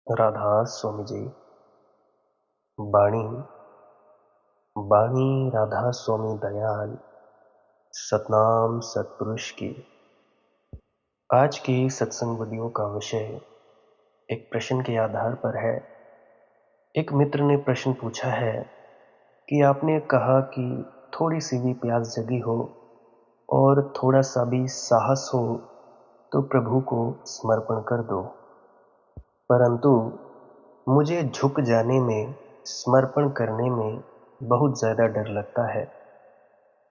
राधा स्वामी जी। बाणी बाणी राधा स्वामी दयाल सतनाम सतपुरुष की। आज की सत्संग वीडियो का विषय एक प्रश्न के आधार पर है। एक मित्र ने प्रश्न पूछा है कि आपने कहा कि थोड़ी सी भी प्यास जगी हो और थोड़ा सा भी साहस हो तो प्रभु को समर्पण कर दो, परंतु मुझे झुक जाने में, समर्पण करने में बहुत ज़्यादा डर लगता है।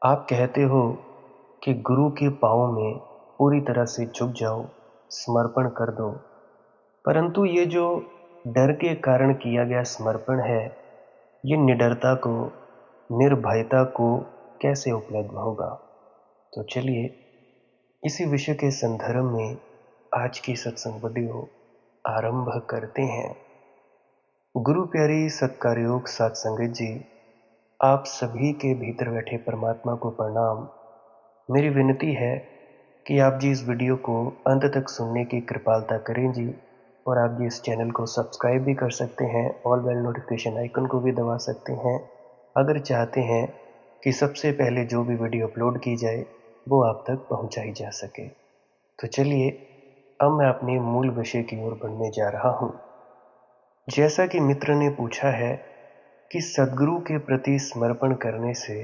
आप कहते हो कि गुरु के पाँव में पूरी तरह से झुक जाओ, समर्पण कर दो, परंतु ये जो डर के कारण किया गया समर्पण है, ये निडरता को, निर्भयता को कैसे उपलब्ध होगा। तो चलिए इसी विषय के संदर्भ में आज की सत्संग वीडियो आरंभ करते हैं। गुरु प्यारी सत्कारयोग साथ संगत जी, आप सभी के भीतर बैठे परमात्मा को प्रणाम। मेरी विनती है कि आप जी इस वीडियो को अंत तक सुनने की कृपालता करें जी, और आप जी इस चैनल को सब्सक्राइब भी कर सकते हैं, ऑल बेल नोटिफिकेशन आइकन को भी दबा सकते हैं अगर चाहते हैं कि सबसे पहले जो भी वीडियो अपलोड की जाए वो आप तक पहुंचाई जा सके। तो चलिए अब मैं अपने मूल विषय की ओर बढ़ने जा रहा हूं। जैसा कि मित्र ने पूछा है कि सद्गुरु के प्रति समर्पण करने से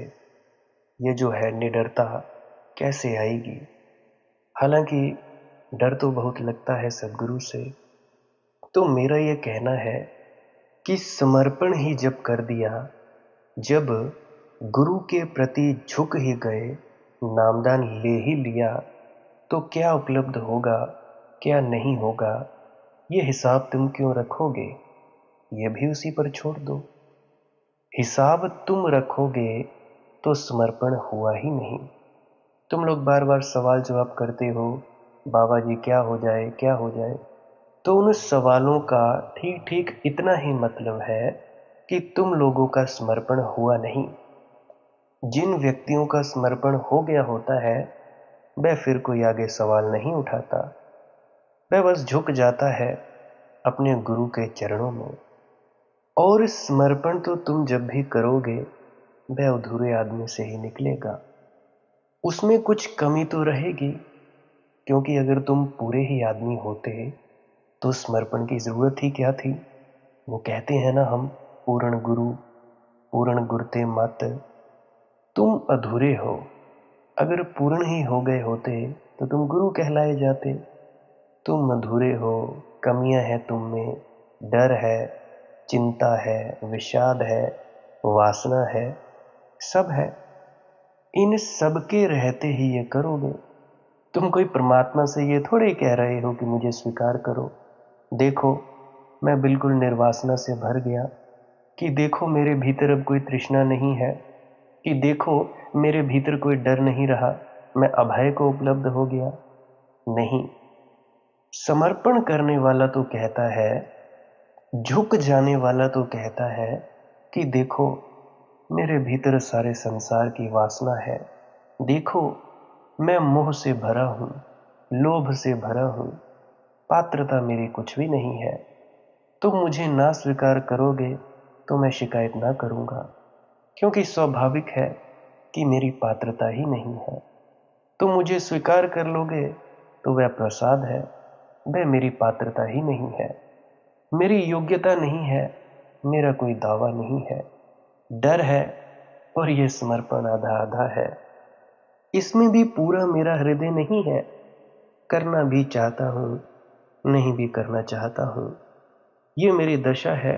ये जो है निडरता कैसे आएगी। हालांकि डर तो बहुत लगता है सद्गुरु से, तो मेरा ये कहना है कि समर्पण ही जब कर दिया, जब गुरु के प्रति झुक ही गए, नामदान ले ही लिया, तो क्या उपलब्ध होगा क्या नहीं होगा ये हिसाब तुम क्यों रखोगे, ये भी उसी पर छोड़ दो। हिसाब तुम रखोगे तो समर्पण हुआ ही नहीं। तुम लोग बार बार सवाल जवाब करते हो, बाबा जी क्या हो जाए क्या हो जाए, तो उन सवालों का ठीक ठीक इतना ही मतलब है कि तुम लोगों का समर्पण हुआ नहीं। जिन व्यक्तियों का समर्पण हो गया होता है वह फिर कोई आगे सवाल नहीं उठाता, वह बस झुक जाता है अपने गुरु के चरणों में। और समर्पण तो तुम जब भी करोगे वह अधूरे आदमी से ही निकलेगा, उसमें कुछ कमी तो रहेगी, क्योंकि अगर तुम पूरे ही आदमी होते तो समर्पण की जरूरत ही क्या थी। वो कहते हैं ना हम, पूर्ण गुरु पूर्ण गुरते मत, तुम अधूरे हो। अगर पूर्ण ही हो गए होते तो तुम गुरु कहलाए जाते। तुम अधूरे हो, कमियां हैं तुम में, डर है, चिंता है, विषाद है, वासना है, सब है। इन सब के रहते ही ये करोगे। तुम कोई परमात्मा से ये थोड़े कह रहे हो कि मुझे स्वीकार करो, देखो मैं बिल्कुल निर्वासना से भर गया, कि देखो मेरे भीतर अब कोई तृष्णा नहीं है, कि देखो मेरे भीतर कोई डर नहीं रहा, मैं अभय को उपलब्ध हो गया। नहीं, समर्पण करने वाला तो कहता है, झुक जाने वाला तो कहता है कि देखो मेरे भीतर सारे संसार की वासना है, देखो मैं मोह से भरा हूं, लोभ से भरा हूं, पात्रता मेरी कुछ भी नहीं है। तुम मुझे ना स्वीकार करोगे तो मैं शिकायत ना करूंगा, क्योंकि स्वाभाविक है कि मेरी पात्रता ही नहीं है। तुम मुझे स्वीकार कर लोगे तो वह प्रसाद है, वह मेरी पात्रता ही नहीं है, मेरी योग्यता नहीं है, मेरा कोई दावा नहीं है। डर है और यह समर्पण आधा आधा है, इसमें भी पूरा मेरा हृदय नहीं है। करना भी चाहता हूं, नहीं भी करना चाहता हूं, ये मेरी दशा है।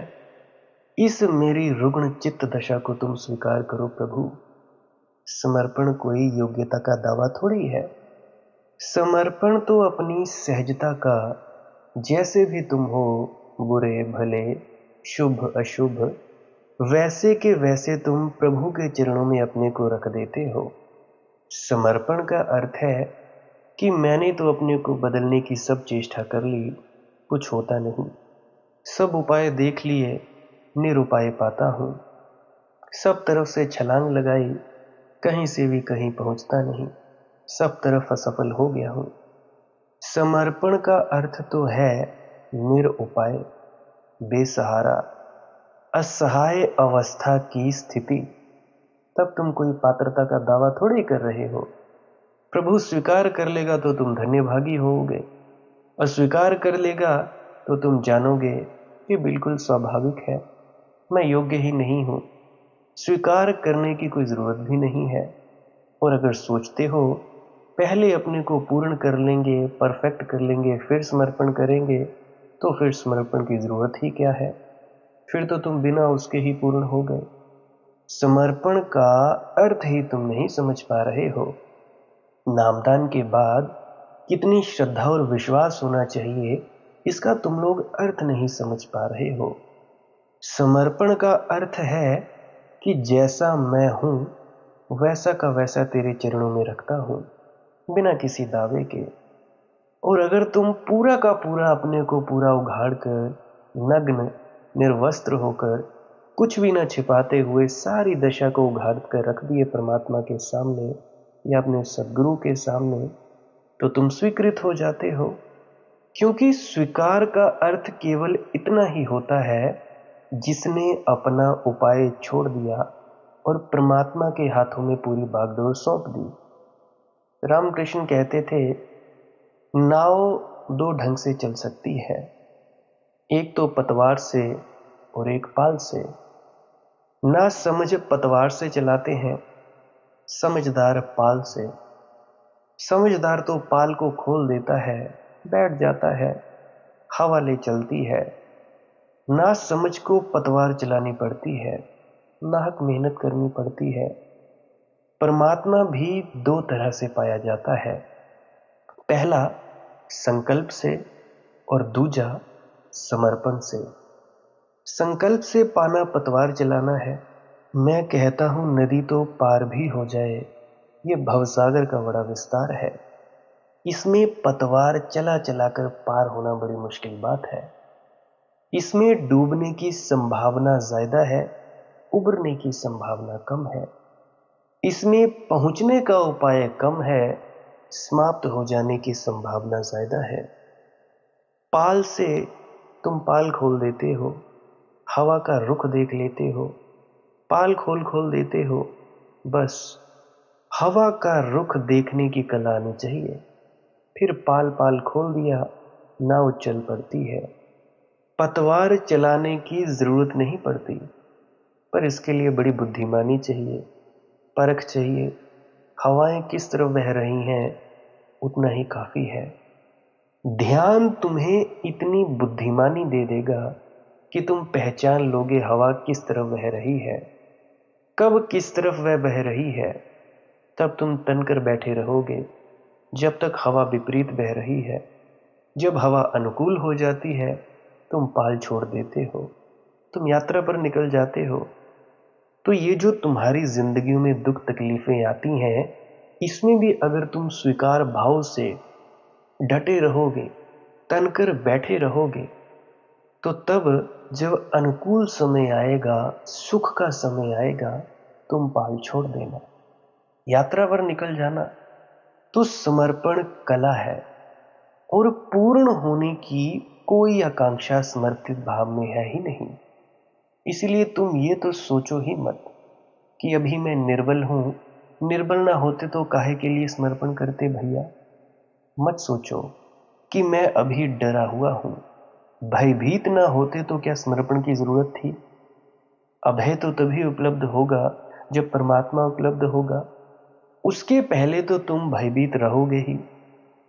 इस मेरी रुग्ण चित्त दशा को तुम स्वीकार करो प्रभु। समर्पण कोई योग्यता का दावा थोड़ी है। समर्पण तो अपनी सहजता का, जैसे भी तुम हो, बुरे भले, शुभ अशुभ, वैसे के वैसे तुम प्रभु के चरणों में अपने को रख देते हो। समर्पण का अर्थ है कि मैंने तो अपने को बदलने की सब चेष्टा कर ली, कुछ होता नहीं। सब उपाय देख लिए, निरुपाय पाता हूं। सब तरफ से छलांग लगाई, कहीं से भी कहीं पहुंचता नहीं, सब तरफ असफल हो गया हूं। समर्पण का अर्थ तो है निरुपाय, बेसहारा, असहाय अवस्था की स्थिति, तब तुम कोई पात्रता का दावा थोड़ी कर रहे हो। प्रभु स्वीकार कर लेगा तो तुम धन्यभागी होगे, अस्वीकार कर लेगा तो तुम जानोगे कि बिल्कुल स्वाभाविक है, मैं योग्य ही नहीं हूं। स्वीकार करने की कोई जरूरत भी नहीं है। और अगर सोचते हो पहले अपने को पूर्ण कर लेंगे, परफेक्ट कर लेंगे, फिर समर्पण करेंगे, तो फिर समर्पण की जरूरत ही क्या है? फिर तो तुम बिना उसके ही पूर्ण हो गए। समर्पण का अर्थ ही तुम नहीं समझ पा रहे हो। नामदान के बाद कितनी श्रद्धा और विश्वास होना चाहिए, इसका तुम लोग अर्थ नहीं समझ पा रहे हो। समर्पण का अर्थ है कि जैसा मैं हूं वैसा का वैसा तेरे चरणों में रखता हूं, बिना किसी दावे के। और अगर तुम पूरा का पूरा अपने को पूरा उघाड़ कर, नग्न निर्वस्त्र होकर, कुछ भी न छिपाते हुए सारी दशा को उघाड़ कर रख दिए परमात्मा के सामने या अपने सदगुरु के सामने, तो तुम स्वीकृत हो जाते हो। क्योंकि स्वीकार का अर्थ केवल इतना ही होता है, जिसने अपना उपाय छोड़ दिया और परमात्मा के हाथों में पूरी बागडोर सौंप दी। रामकृष्ण कहते थे, नाव दो ढंग से चल सकती है, एक तो पतवार से और एक पाल से। ना समझ पतवार से चलाते हैं, समझदार पाल से। समझदार तो पाल को खोल देता है, बैठ जाता है, हवा ले चलती है। ना समझ को पतवार चलानी पड़ती है, नाहक मेहनत करनी पड़ती है। परमात्मा भी दो तरह से पाया जाता है, पहला संकल्प से और दूजा समर्पण से। संकल्प से पाना पतवार चलाना है। मैं कहता हूं नदी तो पार भी हो जाए, ये भवसागर का बड़ा विस्तार है। इसमें पतवार चला चलाकर पार होना बड़ी मुश्किल बात है। इसमें डूबने की संभावना ज्यादा है, उबरने की संभावना कम है। इसमें पहुंचने का उपाय कम है, समाप्त हो जाने की संभावना ज्यादा है। पाल से तुम पाल खोल देते हो, हवा का रुख देख लेते हो, पाल खोल देते हो, बस हवा का रुख देखने की कला आनी चाहिए। फिर पाल पाल खोल दिया, नाव चल पड़ती है। पतवार चलाने की जरूरत नहीं पड़ती, पर इसके लिए बड़ी बुद्धिमानी चाहिए, परख चाहिए। हवाएं किस तरफ बह रही हैं उतना ही काफी है। ध्यान तुम्हें इतनी बुद्धिमानी दे देगा कि तुम पहचान लोगे हवा किस तरफ बह रही है, कब किस तरफ वह बह रही है। तब तुम तनकर बैठे रहोगे जब तक हवा विपरीत बह रही है। जब हवा अनुकूल हो जाती है तुम पाल छोड़ देते हो, तुम यात्रा पर निकल जाते हो। तो ये जो तुम्हारी जिंदगी में दुख तकलीफें आती हैं, इसमें भी अगर तुम स्वीकार भाव से डटे रहोगे, तनकर बैठे रहोगे, तो तब जब अनुकूल समय आएगा, सुख का समय आएगा, तुम पाल छोड़ देना, यात्रा पर निकल जाना। तो समर्पण कला है और पूर्ण होने की कोई आकांक्षा समर्पित भाव में है ही नहीं। इसलिए तुम ये तो सोचो ही मत कि अभी मैं निर्बल हूं, निर्बल ना होते तो काहे के लिए समर्पण करते भैया। मत सोचो कि मैं अभी डरा हुआ हूं, भयभीत ना होते तो क्या समर्पण की जरूरत थी। अभय तो तभी उपलब्ध होगा जब परमात्मा उपलब्ध होगा। उसके पहले तो तुम भयभीत रहोगे ही,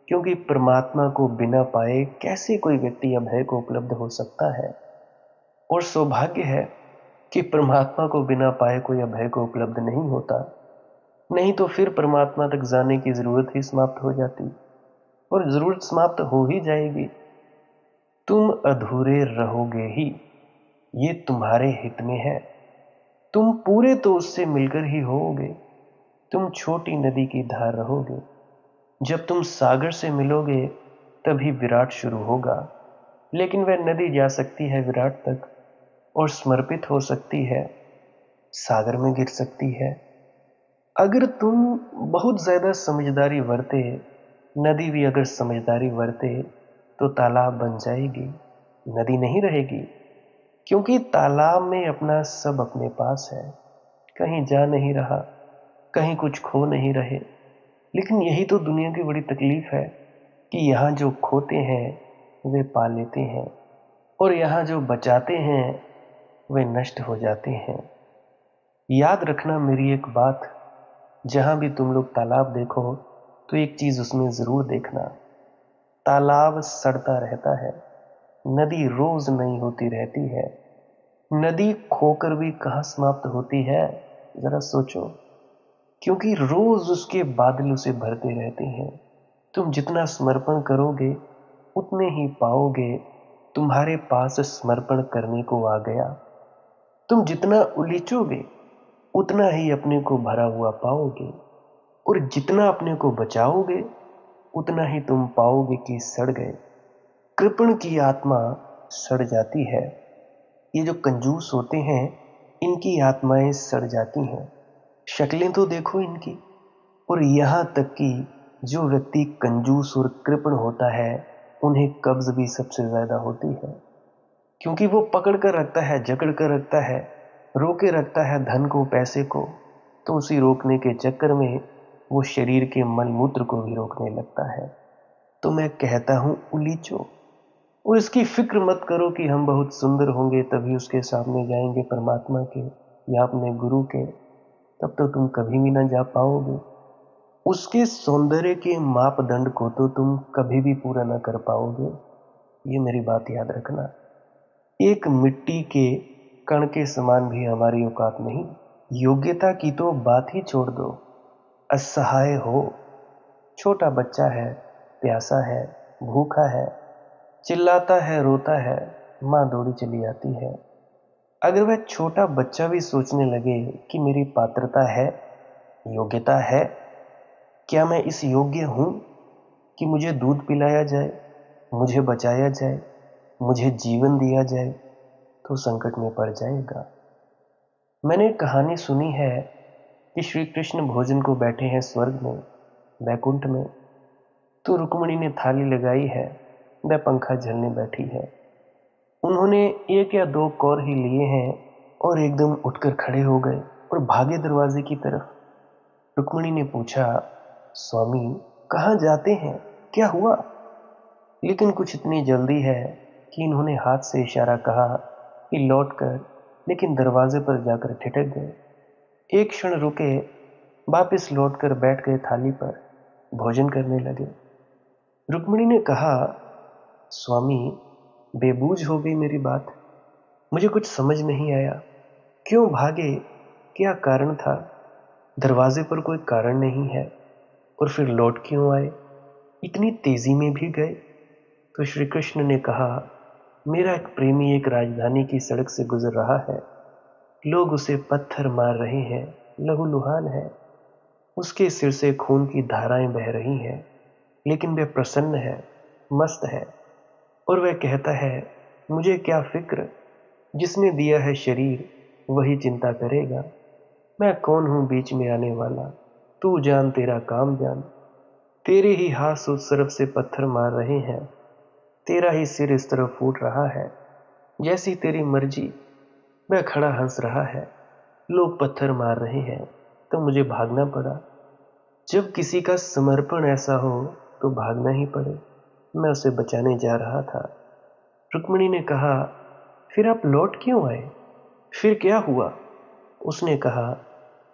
क्योंकि परमात्मा को बिना पाए कैसे कोई व्यक्ति अभय को उपलब्ध हो सकता है। और सौभाग्य है कि परमात्मा को बिना पाए कोई अभय को उपलब्ध नहीं होता, नहीं तो फिर परमात्मा तक जाने की जरूरत ही समाप्त हो जाती, और जरूरत समाप्त हो ही जाएगी। तुम अधूरे रहोगे ही, ये तुम्हारे हित में है। तुम पूरे तो उससे मिलकर ही होगे। तुम छोटी नदी की धार रहोगे। जब तुम सागर से मिलोगे तभी विराट शुरू होगा, लेकिन वह नदी जा सकती है विराट तक और समर्पित हो सकती है, सागर में गिर सकती है। अगर तुम बहुत ज्यादा समझदारी बरते, नदी भी अगर समझदारी बरते, तो तालाब बन जाएगी, नदी नहीं रहेगी। क्योंकि तालाब में अपना सब अपने पास है, कहीं जा नहीं रहा, कहीं कुछ खो नहीं रहे। लेकिन यही तो दुनिया की बड़ी तकलीफ है कि यहाँ जो खोते हैं वे पा लेते हैं, और यहाँ जो बचाते हैं वे नष्ट हो जाते हैं। याद रखना मेरी एक बात, जहाँ भी तुम लोग तालाब देखो तो एक चीज उसमें जरूर देखना, तालाब सड़ता रहता है, नदी रोज नई होती रहती है। नदी खोकर भी कहाँ समाप्त होती है, जरा सोचो। क्योंकि रोज उसके बादल उसे भरते रहते हैं। तुम जितना समर्पण करोगे उतने ही पाओगे। तुम्हारे पास समर्पण करने को आ गया। तुम जितना उलीचोगे उतना ही अपने को भरा हुआ पाओगे, और जितना अपने को बचाओगे उतना ही तुम पाओगे कि सड़ गए। कृपण की आत्मा सड़ जाती है। ये जो कंजूस होते हैं इनकी आत्माएं सड़ जाती हैं। शक्लें तो देखो इनकी। और यहां तक कि जो व्यक्ति कंजूस और कृपण होता है उन्हें कब्ज भी सबसे ज्यादा होती है, क्योंकि वो पकड़ कर रखता है, जकड़ कर रखता है, रोके रखता है धन को, पैसे को। तो उसी रोकने के चक्कर में वो शरीर के मल मूत्र को भी रोकने लगता है। तो मैं कहता हूं उलीचो, और इसकी फिक्र मत करो कि हम बहुत सुंदर होंगे तभी उसके सामने जाएंगे परमात्मा के या अपने गुरु के। तब तो तुम कभी भी ना जा पाओगे। उसके सौंदर्य के मापदंड को तो तुम कभी भी पूरा ना कर पाओगे। ये मेरी बात याद रखना। एक मिट्टी के कण के समान भी हमारी औकात नहीं। योग्यता की तो बात ही छोड़ दो। असहाय हो, छोटा बच्चा है, प्यासा है, भूखा है, चिल्लाता है, रोता है, माँ दौड़ी चली आती है। अगर वह छोटा बच्चा भी सोचने लगे कि मेरी पात्रता है, योग्यता है, क्या मैं इस योग्य हूं कि मुझे दूध पिलाया जाए, मुझे बचाया जाए, मुझे जीवन दिया जाए, तो संकट में पड़ जाएगा। मैंने एक कहानी सुनी है कि श्री कृष्ण भोजन को बैठे हैं स्वर्ग में, वैकुंठ में। तो रुक्मिणी ने थाली लगाई है, वह पंखा झलने बैठी है। उन्होंने एक या दो कौर ही लिए हैं और एकदम उठकर खड़े हो गए और भागे दरवाजे की तरफ। रुक्मिणी ने पूछा, स्वामी कहाँ जाते हैं, क्या हुआ? लेकिन कुछ इतनी जल्दी है कि इन्होंने हाथ से इशारा कहा कि लौट कर, लेकिन दरवाजे पर जाकर ठिठक गए। एक क्षण रुके, वापिस लौटकर बैठ गए थाली पर, भोजन करने लगे। रुक्मिणी ने कहा, स्वामी बेबूझ हो गई मेरी बात, मुझे कुछ समझ नहीं आया। क्यों भागे, क्या कारण था? दरवाजे पर कोई कारण नहीं है, और फिर लौट क्यों आए, इतनी तेजी में भी गए? तो श्री कृष्ण ने कहा, मेरा एक प्रेमी एक राजधानी की सड़क से गुजर रहा है। लोग उसे पत्थर मार रहे हैं, लहूलुहान है, उसके सिर से खून की धाराएं बह रही हैं, लेकिन वह प्रसन्न है, मस्त है। और वह कहता है, मुझे क्या फिक्र, जिसने दिया है शरीर वही चिंता करेगा। मैं कौन हूं बीच में आने वाला, तू जान तेरा काम जान। तेरे ही हाथ उस तरफ से पत्थर मार रहे हैं, तेरा ही सिर इस तरफ फूट रहा है। जैसी तेरी मर्जी। वह खड़ा हंस रहा है, लोग पत्थर मार रहे हैं तो मुझे भागना पड़ा। जब किसी का समर्पण ऐसा हो तो भागना ही पड़े। मैं उसे बचाने जा रहा था। रुक्मिणी ने कहा, फिर आप लौट क्यों आए, फिर क्या हुआ? उसने कहा,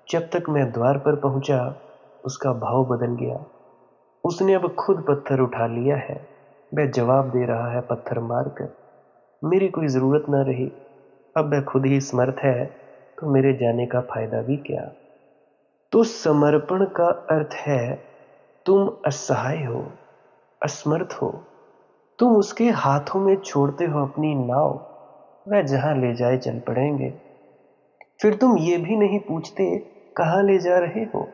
जब तक मैं द्वार पर पहुंचा उसका भाव बदल गया। उसने अब खुद पत्थर उठा लिया है, वह जवाब दे रहा है पत्थर मारकर। मेरी कोई जरूरत न रही, अब वह खुद ही समर्थ है, तो मेरे जाने का फायदा भी क्या? तो समर्पण का अर्थ है तुम असहाय हो, असमर्थ हो, तुम उसके हाथों में छोड़ते हो अपनी नाव, वह जहां ले जाए चल पड़ेंगे। फिर तुम ये भी नहीं पूछते कहां ले जा रहे हो,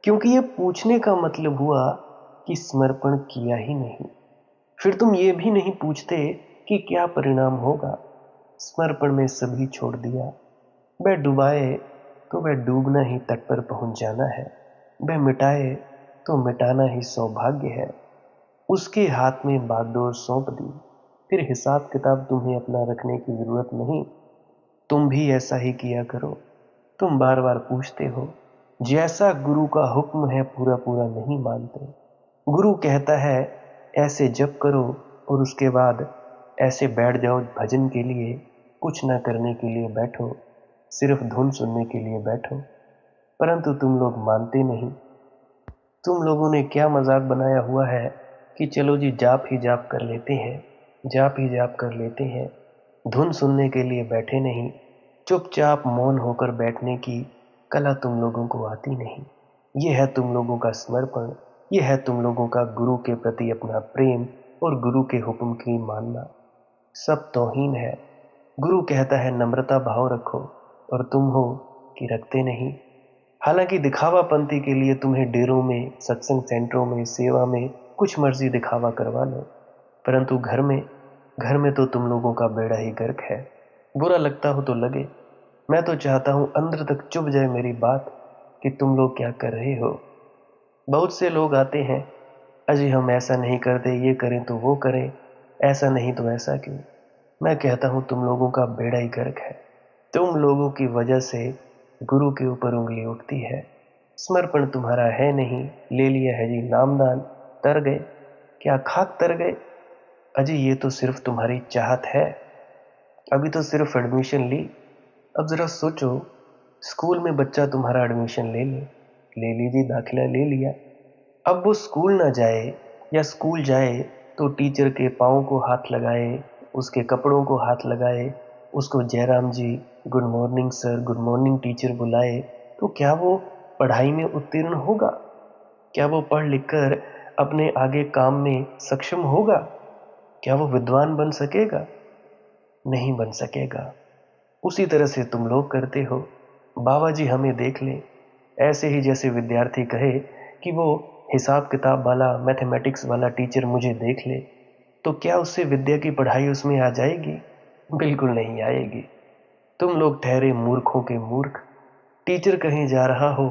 क्योंकि ये पूछने का मतलब हुआ कि समर्पण किया ही नहीं। फिर तुम ये भी नहीं पूछते कि क्या परिणाम होगा। समर्पण में सभी छोड़ दिया। वह डुबाए तो वह डूबना ही तट पर पहुंच जाना है, वह मिटाए तो मिटाना ही सौभाग्य है। उसके हाथ में बागडोर सौंप दी, फिर हिसाब किताब तुम्हें अपना रखने की जरूरत नहीं। तुम भी ऐसा ही किया करो। तुम बार बार पूछते हो, जैसा गुरु का हुक्म है पूरा पूरा नहीं मानते। गुरु कहता है ऐसे जप करो और उसके बाद ऐसे बैठ जाओ भजन के लिए, कुछ ना करने के लिए बैठो, सिर्फ धुन सुनने के लिए बैठो। परंतु तुम लोग मानते नहीं। तुम लोगों ने क्या मजाक बनाया हुआ है कि चलो जी जाप ही जाप कर लेते हैं, जाप ही जाप कर लेते हैं। धुन सुनने के लिए बैठे नहीं, चुपचाप मौन होकर बैठने की कला तुम लोगों को आती नहीं। यह है तुम लोगों का समर्पण, यह है तुम लोगों का गुरु के प्रति अपना प्रेम और गुरु के हुक्म की मानना। सब तौहीन है। गुरु कहता है नम्रता भाव रखो, और तुम हो कि रखते नहीं। हालांकि दिखावापंती के लिए तुम्हें डेरों में, सत्संग सेंटरों में, सेवा में कुछ मर्जी दिखावा करवा लो, परंतु घर में तो तुम लोगों का बेड़ा ही गर्क है। बुरा लगता हो तो लगे। मैं तो चाहता हूं अंदर तक चुभ जाए मेरी बात कि तुम लोग क्या कर रहे हो। बहुत से लोग आते हैं, अजी हम ऐसा नहीं करते, ये करें तो वो करें, ऐसा नहीं तो ऐसा क्यों। मैं कहता हूं तुम लोगों का बेड़ा ही गर्क है। तुम लोगों की वजह से गुरु के ऊपर उंगली उठती है। समर्पण तुम्हारा है नहीं, ले लिया है जी नामदान, तर गए। क्या खाक तर गए। अजी ये तो सिर्फ तुम्हारी चाहत है। अभी तो सिर्फ एडमिशन ली। अब जरा सोचो, स्कूल में बच्चा तुम्हारा एडमिशन ले लीजिए, दाखिला ले लिया। अब वो स्कूल ना जाए या स्कूल जाए तो टीचर के पाँव को हाथ लगाए, उसके कपड़ों को हाथ लगाए, उसको Jairam ji, good morning sir, good morning teacher बुलाए, तो क्या वो पढ़ाई में उत्तीर्ण होगा? क्या वो पढ़ लिख कर अपने आगे काम में सक्षम होगा? क्या वो विद्वान बन सकेगा? नहीं बन सकेगा। उसी तरह से तुम लोग करते हो। बाबा जी हमें देख ले, ऐसे ही जैसे विद्यार्थी कहे कि वो हिसाब किताब वाला, मैथमेटिक्स वाला टीचर मुझे देख ले, तो क्या उससे विद्या की पढ़ाई उसमें आ जाएगी? बिल्कुल नहीं आएगी। तुम लोग ठहरे मूर्खों के मूर्ख। टीचर कहीं जा रहा हो,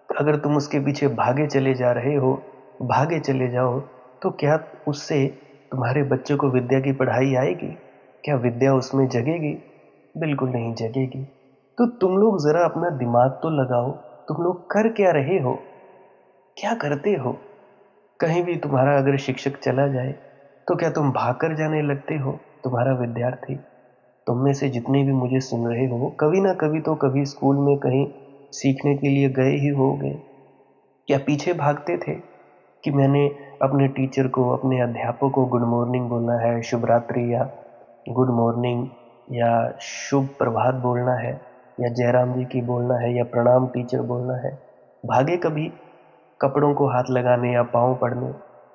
अगर तुम उसके पीछे भागे चले जा रहे हो, भागे चले जाओ, तो क्या उससे तुम्हारे बच्चों को विद्या की पढ़ाई आएगी? क्या विद्या उसमें जगेगी? बिल्कुल नहीं जगेगी। तो तुम लोग जरा अपना दिमाग तो लगाओ। तुम लोग कर क्या रहे हो? क्या करते हो? कहीं भी तुम्हारा अगर शिक्षक चला जाए तो क्या तुम भाग कर जाने लगते हो? तुम्हारा विद्यार्थी, तुम में से जितने भी मुझे सुन रहे हो, कभी ना कभी तो कभी स्कूल में कहीं सीखने के लिए गए ही होगे। क्या पीछे भागते थे कि मैंने अपने टीचर को, अपने अध्यापक को गुड मॉर्निंग बोलना है, शुभ रात्रि या गुड मॉर्निंग या शुभ प्रभात बोलना है, या जयराम जी की बोलना है, या प्रणाम टीचर बोलना है? भागे कभी कपड़ों को हाथ लगाने या पाँव पड़ने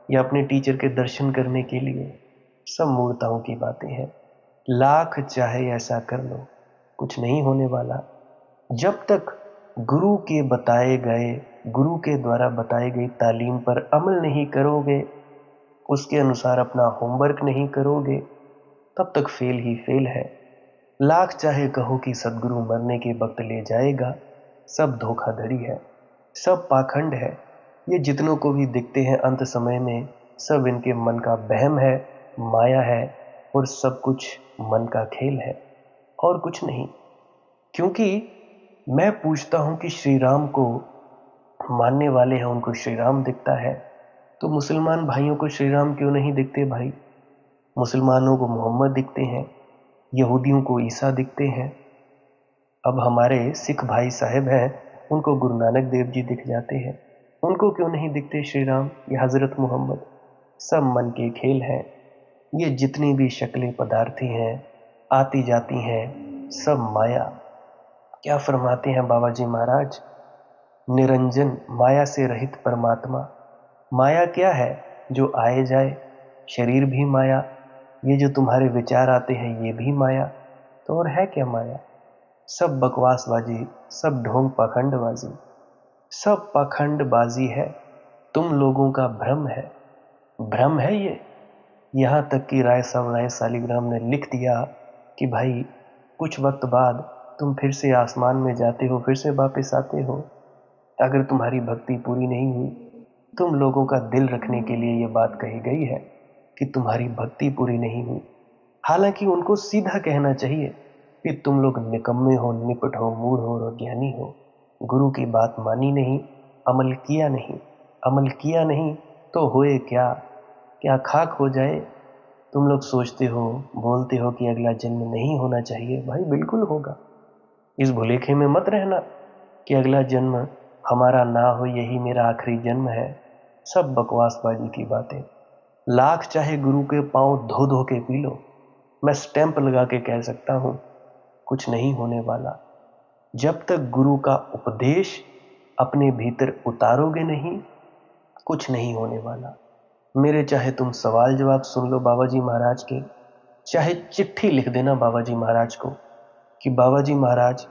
या अपने टीचर के दर्शन करने के लिए? सब मूर्खताओं की बातें हैं। लाख चाहे ऐसा कर लो, कुछ नहीं होने वाला। जब तक गुरु के बताए गए, गुरु के द्वारा बताई गई तालीम पर अमल नहीं करोगे, उसके अनुसार अपना होमवर्क नहीं करोगे, तब तक फेल ही फेल है। लाख चाहे कहो कि सदगुरु मरने के वक्त ले जाएगा, सब धोखाधड़ी है, सब पाखंड है। ये जितनों को भी दिखते हैं अंत समय में, सब इनके मन का वहम है, माया है, और सब कुछ मन का खेल है और कुछ नहीं। क्योंकि मैं पूछता हूं कि श्री राम को मानने वाले हैं, उनको श्री राम दिखता है, तो मुसलमान भाइयों को श्री राम क्यों नहीं दिखते भाई? मुसलमानों को मोहम्मद दिखते हैं, यहूदियों को ईसा दिखते हैं। अब हमारे सिख भाई साहब हैं, उनको गुरु नानक देव जी दिख जाते हैं, उनको क्यों नहीं दिखते श्री राम या हजरत मोहम्मद? सब मन के खेल हैं। ये जितनी भी शक्लें पदार्थी हैं, आती जाती हैं, सब माया। क्या फरमाते हैं बाबा जी महाराज? निरंजन माया से रहित परमात्मा। माया क्या है जो आए जाए? शरीर भी माया, ये जो तुम्हारे विचार आते हैं ये भी माया। तो और है क्या माया? सब बकवासबाजी, सब ढोंग पाखंडबाजी, सब पाखंडबाजी है। तुम लोगों का भ्रम है, भ्रम है ये। यहां तक कि राय साहब राय सालिग्राम ने लिख दिया कि भाई कुछ वक्त बाद तुम फिर से आसमान में जाते हो, फिर से वापस आते हो। अगर तुम्हारी भक्ति पूरी नहीं हुई, तुम लोगों का दिल रखने के लिए यह बात कही गई है। कि तुम्हारी भक्ति पूरी नहीं हुई। हालांकि उनको सीधा कहना चाहिए कि तुम लोग निकम्मे हो, निपट हो, मूढ़ हो और ज्ञानी हो। गुरु की बात मानी नहीं, अमल किया नहीं। अमल किया नहीं तो होए क्या? क्या खाक हो जाए? तुम लोग सोचते हो, बोलते हो कि अगला जन्म नहीं होना चाहिए। भाई बिल्कुल होगा। इस भुलेखे में मत रहना कि अगला जन्म हमारा ना हो, यही मेरा आखिरी जन्म है। सब बकवासबाजी की बातें। लाख चाहे गुरु के पांव धो धो के पी लो, मैं स्टैंप लगा के कह सकता हूं, कुछ नहीं होने वाला। जब तक गुरु का उपदेश अपने भीतर उतारोगे नहीं, कुछ नहीं होने वाला। मेरे चाहे तुम सवाल जवाब सुन लो बाबा जी महाराज के, चाहे चिट्ठी लिख देना बाबा जी महाराज को कि बाबा जी महाराज,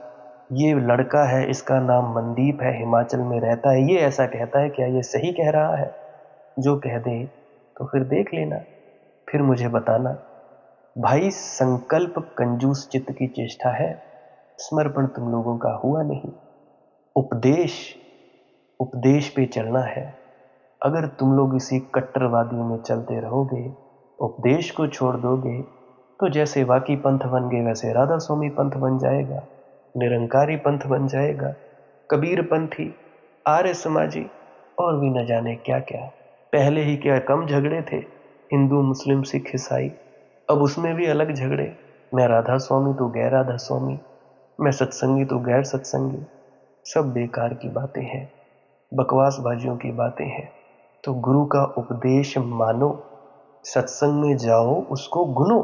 ये लड़का है, इसका नाम मनदीप है, हिमाचल में रहता है, ये ऐसा कहता है, क्या ये सही कह रहा है? जो कह दे तो फिर देख लेना, फिर मुझे बताना। भाई संकल्प कंजूस चित्त की चेष्टा है, समर्पण तुम लोगों का हुआ नहीं। उपदेश, उपदेश पे चलना है। अगर तुम लोग इसी कट्टरवादियों में चलते रहोगे, उपदेश को छोड़ दोगे, तो जैसे वाकी पंथ बन गए वैसे राधा स्वामी पंथ बन जाएगा, निरंकारी पंथ बन जाएगा, कबीर पंथी, आर्य समाजी और भी न जाने क्या क्या। पहले ही क्या कम झगड़े थे, हिंदू मुस्लिम सिख ईसाई, अब उसमें भी अलग झगड़े। मैं राधा स्वामी तो गैर राधा स्वामी, मैं सत्संगी तो गैर सत्संगी। सब बेकार की बातें हैं, बकवासबाजियों की बातें हैं। तो गुरु का उपदेश मानो, सत्संग में जाओ, उसको गुनो,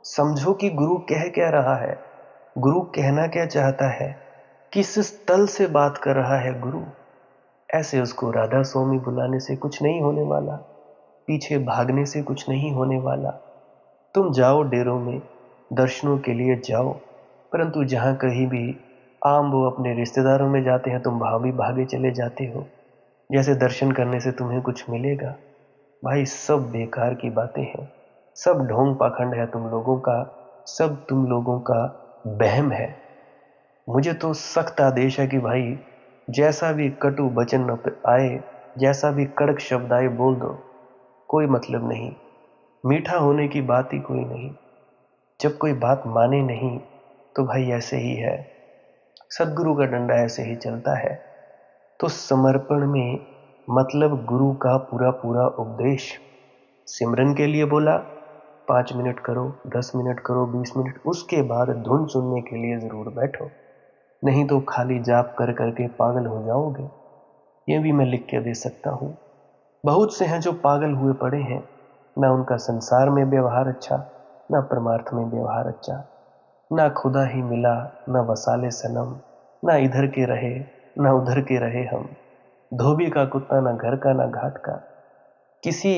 समझो कि गुरु कह क्या रहा है, गुरु कहना क्या चाहता है, किस स्थल से बात कर रहा है गुरु। ऐसे उसको राधा स्वामी बुलाने से कुछ नहीं होने वाला, पीछे भागने से कुछ नहीं होने वाला। तुम जाओ डेरों में, दर्शनों के लिए जाओ, परंतु जहां कहीं भी आम वो अपने रिश्तेदारों में जाते हैं, तुम भाभी भागे चले जाते हो, जैसे दर्शन करने से तुम्हें कुछ मिलेगा। भाई सब बेकार की बातें हैं, सब ढोंग पाखंड है तुम लोगों का, सब तुम लोगों का बहम है। मुझे तो सख्त आदेश है कि भाई जैसा भी कटु वचन आए, जैसा भी कड़क शब्द आए, बोल दो, कोई मतलब नहीं। मीठा होने की बात ही कोई नहीं। जब कोई बात माने नहीं तो भाई ऐसे ही है, सदगुरु का डंडा ऐसे ही चलता है। तो समर्पण में मतलब गुरु का पूरा पूरा उपदेश। सिमरन के लिए बोला, 5 मिनट करो, 10 मिनट करो, 20 मिनट, उसके बाद धुन सुनने के लिए जरूर बैठो, नहीं तो खाली जाप कर करके पागल हो जाओगे। ये भी मैं लिख के दे सकता हूँ। बहुत से हैं जो पागल हुए पड़े हैं, ना उनका संसार में व्यवहार अच्छा, ना परमार्थ में व्यवहार अच्छा, ना खुदा ही मिला, ना वसाले सनम, ना इधर के रहे ना उधर के रहे हम, धोबी का कुत्ता ना घर का ना घाट का। किसी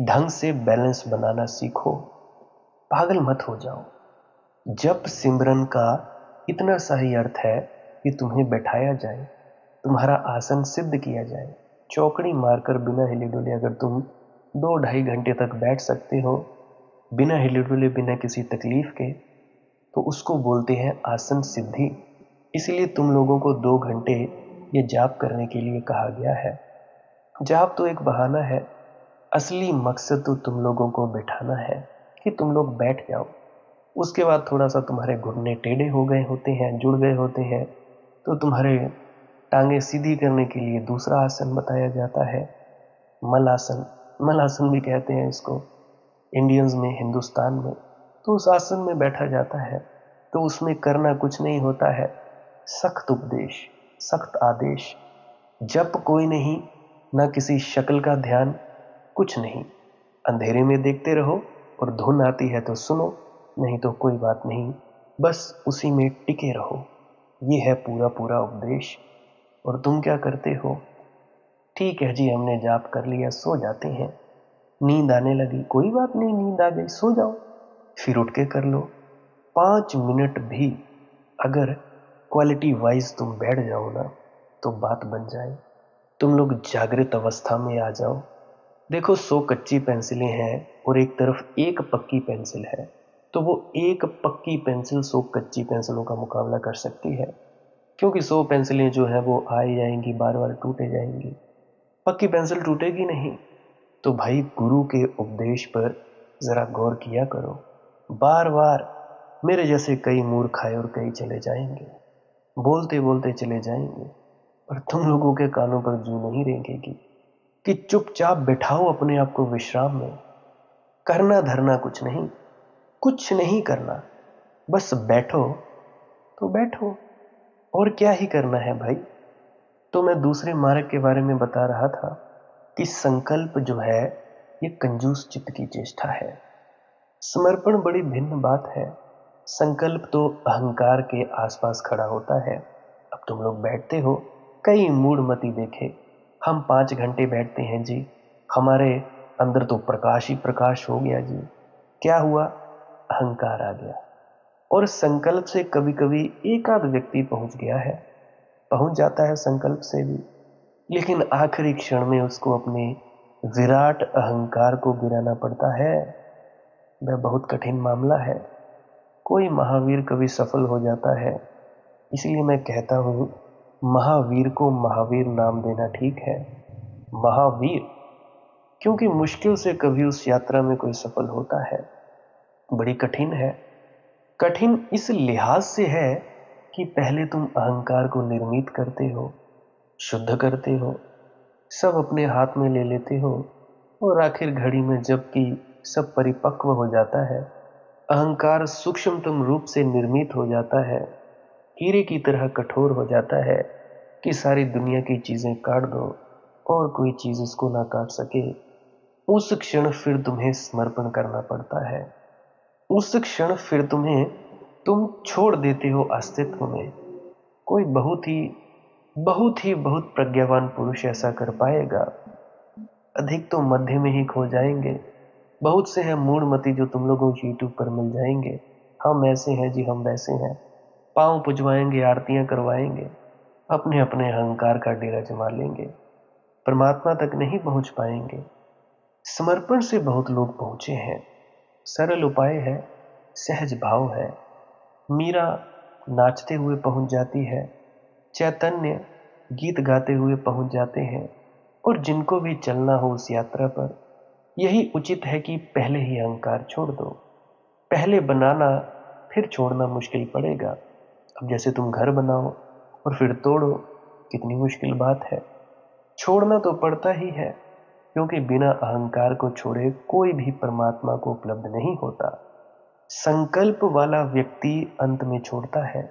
ढंग से बैलेंस बनाना सीखो, पागल मत हो जाओ। जप सिमरन का इतना सा ही अर्थ है कि तुम्हें बैठाया जाए, तुम्हारा आसन सिद्ध किया जाए। चौकड़ी मारकर बिना हिले डुले अगर तुम 2-2.5 घंटे तक बैठ सकते हो, बिना हिले डुले, बिना किसी तकलीफ के, तो उसको बोलते हैं आसन सिद्धि। इसलिए तुम लोगों को 2 घंटे ये जाप करने के लिए कहा गया है। जाप तो एक बहाना है, असली मकसद तो तुम लोगों को बैठाना है कि तुम लोग बैठ जाओ। उसके बाद थोड़ा सा तुम्हारे घुटने टेढ़े हो गए होते हैं, जुड़ गए होते हैं, तो तुम्हारे टांगे सीधी करने के लिए दूसरा आसन बताया जाता है, मलासन। मलासन भी कहते हैं इसको इंडियंस में, हिंदुस्तान में। तो उस आसन में बैठा जाता है, तो उसमें करना कुछ नहीं होता है, सख्त उपदेश, सख्त आदेश। जप कोई नहीं, ना किसी शक्ल का ध्यान, कुछ नहीं। अंधेरे में देखते रहो और धुन आती है तो सुनो, नहीं तो कोई बात नहीं, बस उसी में टिके रहो। ये है पूरा पूरा उपदेश। और तुम क्या करते हो? ठीक है जी, हमने जाप कर लिया, सो जाते हैं। नींद आने लगी, कोई बात नहीं, नींद आ गई, सो जाओ, फिर उठ के कर लो। 5 मिनट भी अगर क्वालिटी वाइज तुम बैठ जाओ ना, तो बात बन जाए। तुम लोग जागृत अवस्था में आ जाओ। देखो, 100 कच्ची पेंसिलें हैं और एक तरफ एक पक्की पेंसिल है, तो वो एक पक्की पेंसिल 100 कच्ची पेंसिलों का मुकाबला कर सकती है, क्योंकि 100 पेंसिलें जो है वो आ जाएंगी, बार बार टूटे जाएंगी, पक्की पेंसिल टूटेगी नहीं। तो भाई गुरु के उपदेश पर जरा गौर किया करो। बार बार मेरे जैसे कई मूर्ख आए और कई चले जाएंगे, बोलते बोलते चले जाएंगे, पर तुम लोगों के कानों पर जू नहीं रेंगेगी कि चुपचाप बैठाओ अपने आप को विश्राम में। करना धरना कुछ नहीं, कुछ नहीं करना, बस बैठो तो बैठो, और क्या ही करना है भाई। तो मैं दूसरे मार्ग के बारे में बता रहा था कि संकल्प जो है ये कंजूस चित्त की चेष्टा है। समर्पण बड़ी भिन्न बात है। संकल्प तो अहंकार के आसपास खड़ा होता है। अब तुम लोग बैठते हो, कई मूढ़मती देखे, हम 5 घंटे बैठते हैं जी, हमारे अंदर तो प्रकाश ही प्रकाश हो गया जी। क्या हुआ? अहंकार आ गया। और संकल्प से कभी कभी एक आध व्यक्ति पहुंच गया है, पहुंच जाता है संकल्प से भी, लेकिन आखिरी क्षण में उसको अपने विराट अहंकार को गिराना पड़ता है। वह बहुत कठिन मामला है। कोई महावीर कभी सफल हो जाता है, इसलिए मैं कहता हूं महावीर को महावीर नाम देना ठीक है। महावीर, क्योंकि मुश्किल से कभी उस यात्रा में कोई सफल होता है। बड़ी कठिन है। कठिन इस लिहाज से है कि पहले तुम अहंकार को निर्मित करते हो, शुद्ध करते हो, सब अपने हाथ में ले लेते हो, और आखिर घड़ी में जबकि सब परिपक्व हो जाता है, अहंकार सूक्ष्मतम रूप से निर्मित हो जाता है, हीरे की तरह कठोर हो जाता है कि सारी दुनिया की चीजें काट दो और कोई चीज उसको ना काट सके। उस क्षण फिर तुम्हें समर्पण करना पड़ता है। उस क्षण फिर तुम छोड़ देते हो अस्तित्व में। कोई बहुत प्रज्ञावान पुरुष ऐसा कर पाएगा। अधिक तो मध्य में ही खो जाएंगे। बहुत से हैं मूढ़मती जो तुम लोगों को यूट्यूब पर मिल जाएंगे, हम ऐसे हैं जी, हम वैसे हैं, पांव पुजवाएंगे, आरतियां करवाएंगे, अपने अपने अहंकार का डेरा जमा लेंगे, परमात्मा तक नहीं पहुंच पाएंगे। समर्पण से बहुत लोग पहुंचे हैं। सरल उपाय है, सहज भाव है। मीरा नाचते हुए पहुंच जाती है, चैतन्य गीत गाते हुए पहुंच जाते हैं। और जिनको भी चलना हो उस यात्रा पर, यही उचित है कि पहले ही अहंकार छोड़ दो। पहले बनाना फिर छोड़ना मुश्किल पड़ेगा। अब जैसे तुम घर बनाओ और फिर तोड़ो, कितनी मुश्किल बात है। छोड़ना तो पड़ता ही है, क्योंकि बिना अहंकार को छोड़े कोई भी परमात्मा को उपलब्ध नहीं होता। संकल्प वाला व्यक्ति अंत में छोड़ता है,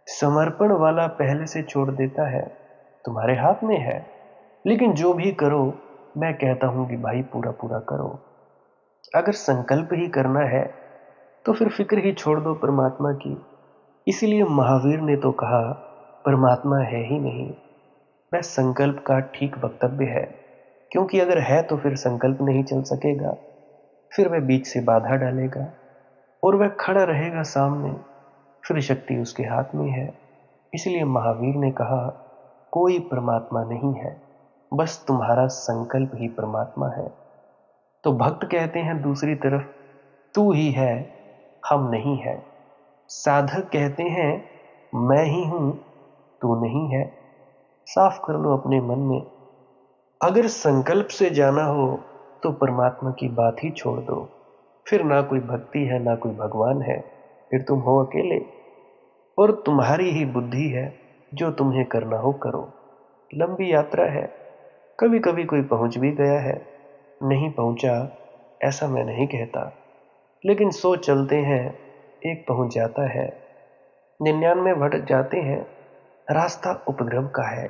समर्पण वाला पहले से छोड़ देता है। तुम्हारे हाथ में है, लेकिन जो भी करो मैं कहता हूं कि भाई पूरा पूरा करो। अगर संकल्प ही करना है तो फिर फिक्र ही छोड़ दो परमात्मा की। इसीलिए महावीर ने तो कहा परमात्मा है ही नहीं। वह संकल्प का ठीक वक्तव्य है, क्योंकि अगर है तो फिर संकल्प नहीं चल सकेगा, फिर वह बीच से बाधा डालेगा और वह खड़ा रहेगा सामने, फिर शक्ति उसके हाथ में है। इसलिए महावीर ने कहा कोई परमात्मा नहीं है, बस तुम्हारा संकल्प ही परमात्मा है। तो भक्त कहते हैं दूसरी तरफ, तू ही है, हम नहीं है। साधक कहते हैं मैं ही हूं, तू नहीं है। साफ कर लो अपने मन में। अगर संकल्प से जाना हो तो परमात्मा की बात ही छोड़ दो। फिर ना कोई भक्ति है, ना कोई भगवान है, फिर तुम हो अकेले, और तुम्हारी ही बुद्धि है। जो तुम्हें करना हो करो। लंबी यात्रा है, कभी कभी कोई पहुंच भी गया है, नहीं पहुंचा ऐसा मैं नहीं कहता, लेकिन 100 चलते हैं, एक पहुंच जाता है, 99 भटक जाते हैं। रास्ता उपद्रव का है,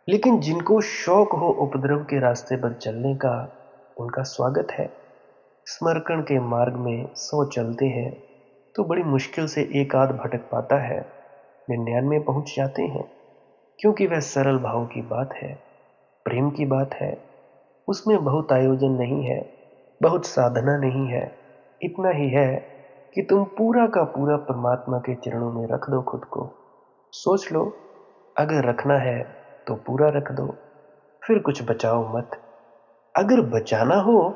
लेकिन जिनको शौक हो उपद्रव के रास्ते पर चलने का, उनका स्वागत है। स्मरण के मार्ग में 100 चलते हैं तो बड़ी मुश्किल से एक आध भटक पाता है, 99 पहुंच जाते हैं, क्योंकि वह सरल भाव की बात है, प्रेम की बात है। उसमें बहुत आयोजन नहीं है, बहुत साधना नहीं है। इतना ही है कि तुम पूरा का पूरा परमात्मा के चरणों में रख दो खुद को। सोच लो, अगर रखना है तो पूरा रख दो, फिर कुछ बचाओ मत। अगर बचाना हो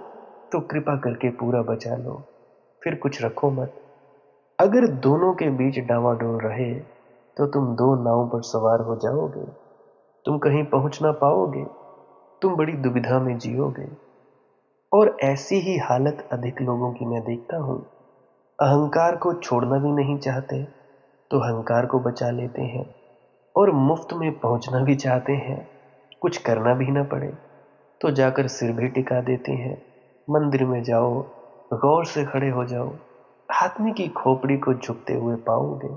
तो कृपा करके पूरा बचा लो, फिर कुछ रखो मत। अगर दोनों के बीच डावाडोल रहे तो तुम दो नावों पर सवार हो जाओगे, तुम कहीं पहुंच ना पाओगे, तुम बड़ी दुविधा में जियोगे। और ऐसी ही हालत अधिक लोगों की मैं देखता हूँ। अहंकार को छोड़ना भी नहीं चाहते तो अहंकार को बचा लेते हैं, और मुफ्त में पहुंचना भी चाहते हैं, कुछ करना भी ना पड़े तो जाकर सिर भी टिका देते हैं। मंदिर में जाओ, गौर से खड़े हो जाओ, आदमी की खोपड़ी को झुकते हुए पाओगे,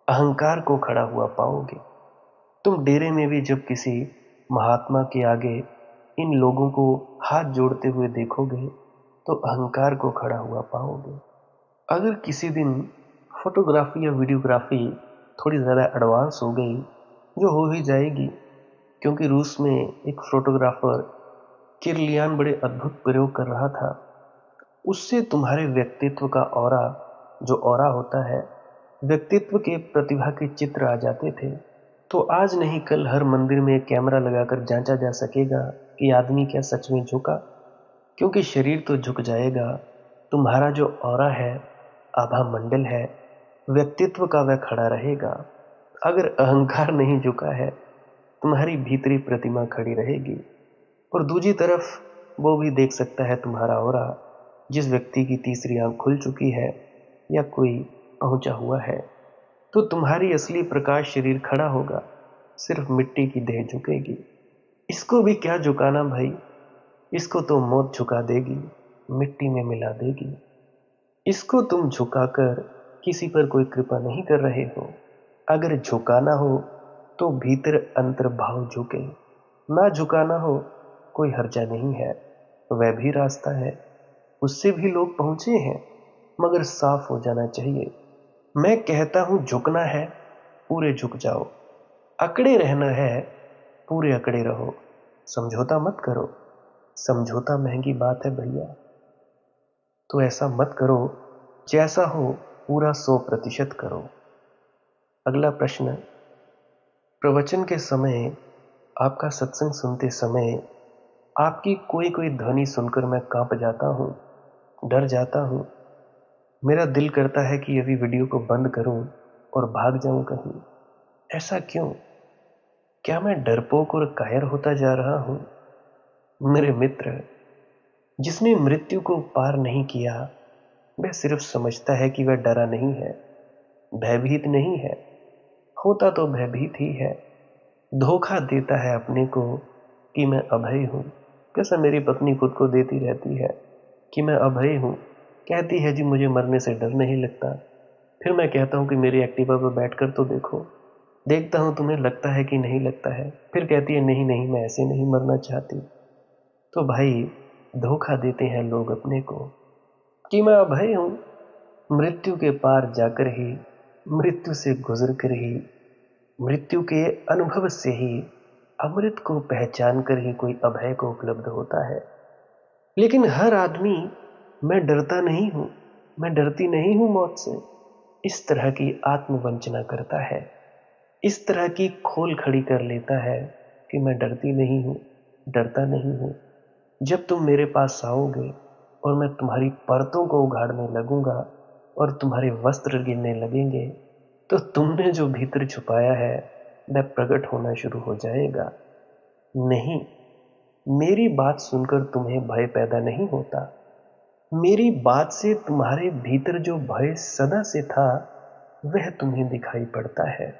अहंकार को खड़ा हुआ पाओगे। तुम डेरे में भी जब किसी महात्मा के आगे इन लोगों को हाथ जोड़ते हुए देखोगे तो अहंकार को खड़ा हुआ पाओगे। अगर किसी दिन फोटोग्राफी या वीडियोग्राफी थोड़ी ज़्यादा एडवांस हो गई, जो हो ही जाएगी, क्योंकि रूस में एक फोटोग्राफर किरलियान बड़े अद्भुत प्रयोग कर रहा था, उससे तुम्हारे व्यक्तित्व का ऑरा, जो ऑरा होता है, व्यक्तित्व के प्रतिभा के चित्र आ जाते थे। तो आज नहीं कल हर मंदिर में एक कैमरा लगाकर जांचा जा सकेगा कि आदमी क्या सच में झुका, क्योंकि शरीर तो झुक जाएगा, तुम्हारा जो ऑरा है, आभा मंडल है, व्यक्तित्व का वह खड़ा रहेगा। अगर अहंकार नहीं झुका है, तुम्हारी भीतरी प्रतिमा खड़ी रहेगी, और दूसरी तरफ वो भी देख सकता है तुम्हारा ऑरा, जिस व्यक्ति की तीसरी आंख खुल चुकी है या कोई पहुंचा हुआ है, तो तुम्हारी असली प्रकाश शरीर खड़ा होगा, सिर्फ मिट्टी की देह झुकेगी। इसको भी क्या झुकाना भाई, इसको तो मौत झुका देगी, मिट्टी में मिला देगी। इसको तुम झुकाकर किसी पर कोई कृपा नहीं कर रहे हो। अगर झुकाना हो तो भीतर अंतर्भाव झुके, ना झुकाना हो कोई हर्जा नहीं है, वह भी रास्ता है, उससे भी लोग पहुंचे हैं, मगर साफ हो जाना चाहिए। मैं कहता हूं झुकना है, पूरे झुक जाओ, अकड़े रहना है, पूरे अकड़े रहो, समझौता मत करो, समझौता महंगी बात है भैया। तो ऐसा मत करो, जैसा हो पूरा 100% करो। अगला प्रश्न, प्रवचन के समय, आपका सत्संग सुनते समय आपकी कोई कोई ध्वनि सुनकर मैं कांप जाता हूँ, डर जाता हूँ। मेरा दिल करता है कि अभी वीडियो को बंद करूं और भाग जाऊं कहीं। ऐसा क्यों? क्या मैं डरपोक और कायर होता जा रहा हूं? मेरे मित्र, जिसने मृत्यु को पार नहीं किया, वह सिर्फ समझता है कि वह डरा नहीं है, भयभीत नहीं है। होता तो भयभीत ही है, धोखा देता है अपने को कि मैं अभय हूं। कैसा मेरी पत्नी खुद को देती रहती है कि मैं अभय हूं, कहती है जी मुझे मरने से डर नहीं लगता। फिर मैं कहता हूं कि मेरी एक्टिवा पर बैठकर तो देखो, देखता हूं तुम्हें लगता है कि नहीं लगता है। फिर कहती है नहीं नहीं, मैं ऐसे नहीं मरना चाहती। तो भाई, धोखा देते हैं लोग अपने को कि मैं अभय हूं, मृत्यु के पार जाकर ही, मृत्यु से गुजर कर ही, मृत्यु के अनुभव से ही, अमृत को पहचान कर ही कोई अभय को उपलब्ध होता है। लेकिन हर आदमी, मैं डरता नहीं हूं, मैं डरती नहीं हूं मौत से, इस तरह की आत्मवंचना करता है, इस तरह की खोल खड़ी कर लेता है कि मैं डरती नहीं हूं, डरता नहीं हूं। जब तुम मेरे पास आओगे और मैं तुम्हारी परतों को उघाड़ने लगूंगा और तुम्हारे वस्त्र गिरने लगेंगे, तो तुमने जो भीतर छुपाया है वह प्रकट होना शुरू हो जाएगा। नहीं, मेरी बात सुनकर तुम्हें भय पैदा नहीं होता। मेरी बात से तुम्हारे भीतर जो भय सदा से था वह तुम्हें दिखाई पड़ता है,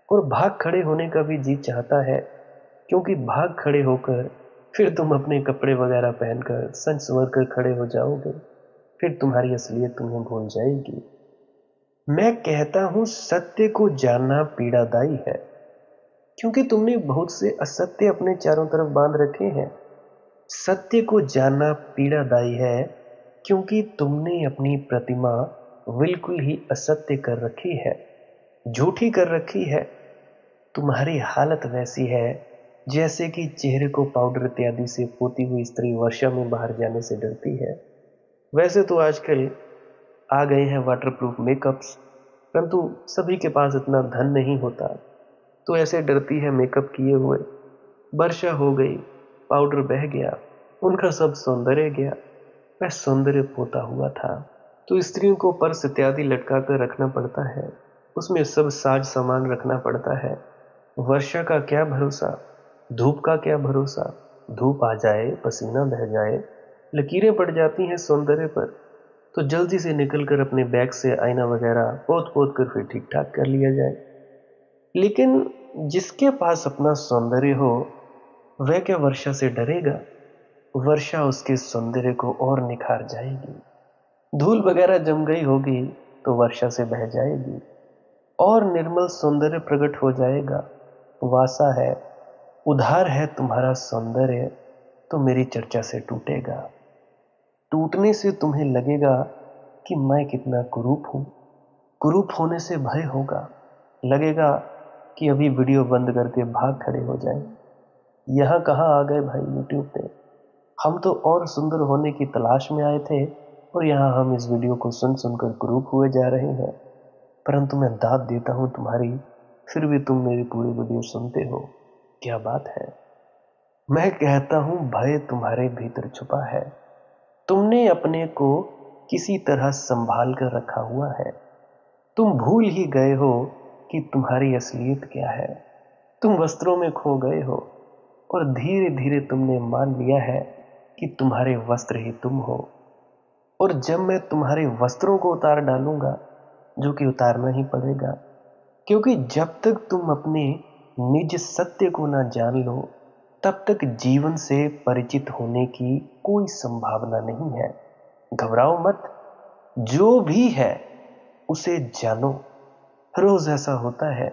और भाग खड़े होने का भी जी चाहता है, क्योंकि भाग खड़े होकर फिर तुम अपने कपड़े वगैरह पहनकर सज संवर कर खड़े हो जाओगे, फिर तुम्हारी असलियत तुम्हें भूल जाएगी। मैं कहता हूं सत्य को जानना पीड़ादायी है, क्योंकि तुमने बहुत से असत्य अपने चारों तरफ बांध रखे हैं। सत्य को जानना पीड़ादायी है, क्योंकि तुमने अपनी प्रतिमा बिल्कुल ही असत्य कर रखी है, झूठी कर रखी है। तुम्हारी हालत वैसी है जैसे कि चेहरे को पाउडर इत्यादि से पोती हुई स्त्री वर्षा में बाहर जाने से डरती है। वैसे तो आजकल आ गए हैं वाटरप्रूफ मेकअप्स, परंतु सभी के पास इतना धन नहीं होता, तो ऐसे डरती है मेकअप किए हुए। वर्षा हो गई, पाउडर बह गया, उनका सब सौंदर्य गया, वह सौंदर्य पोता हुआ था। तो स्त्रियों को पर्स इत्यादि लटका कर रखना पड़ता है, उसमें सब साज सामान रखना पड़ता है। वर्षा का क्या भरोसा, धूप का क्या भरोसा, धूप आ जाए, पसीना बह जाए, लकीरें पड़ जाती हैं सौंदर्य पर, तो जल्दी से निकलकर अपने बैग से आईना वगैरह पोत पोत कर फिर ठीक ठाक कर लिया जाए। लेकिन जिसके पास अपना सौंदर्य हो, वह क्या वर्षा से डरेगा? वर्षा उसके सौंदर्य को और निखार जाएगी। धूल वगैरह जम गई होगी तो वर्षा से बह जाएगी और निर्मल सौंदर्य प्रकट हो जाएगा। वासा है, उधार है तुम्हारा सौंदर्य, तो मेरी चर्चा से टूटेगा। टूटने से तुम्हें लगेगा कि मैं कितना कुरूप हूं। कुरूप होने से भय होगा, लगेगा कि अभी वीडियो बंद करके भाग खड़े हो जाएं। यहां कहां आ गए भाई यूट्यूब पे? हम तो और सुंदर होने की तलाश में आए थे और यहाँ हम इस वीडियो को सुन सुनकर कुरूप हुए जा रहे हैं। परंतु मैं दाद देता हूँ तुम्हारी, फिर भी तुम मेरी पूरी वीडियो सुनते हो। क्या बात है? मैं कहता हूँ भय तुम्हारे भीतर छुपा है। तुमने अपने को किसी तरह संभाल कर रखा हुआ है। तुम भूल ही गए हो कि तुम्हारी असलियत क्या है। तुम वस्त्रों में खो गए हो और धीरे धीरे तुमने मान लिया है कि तुम्हारे वस्त्र ही तुम हो। और जब मैं तुम्हारे वस्त्रों को उतार डालूंगा, जो कि उतारना ही पड़ेगा, क्योंकि जब तक तुम अपने निज सत्य को ना जान लो, तब तक जीवन से परिचित होने की कोई संभावना नहीं है। घबराओ मत, जो भी है उसे जानो। रोज ऐसा होता है,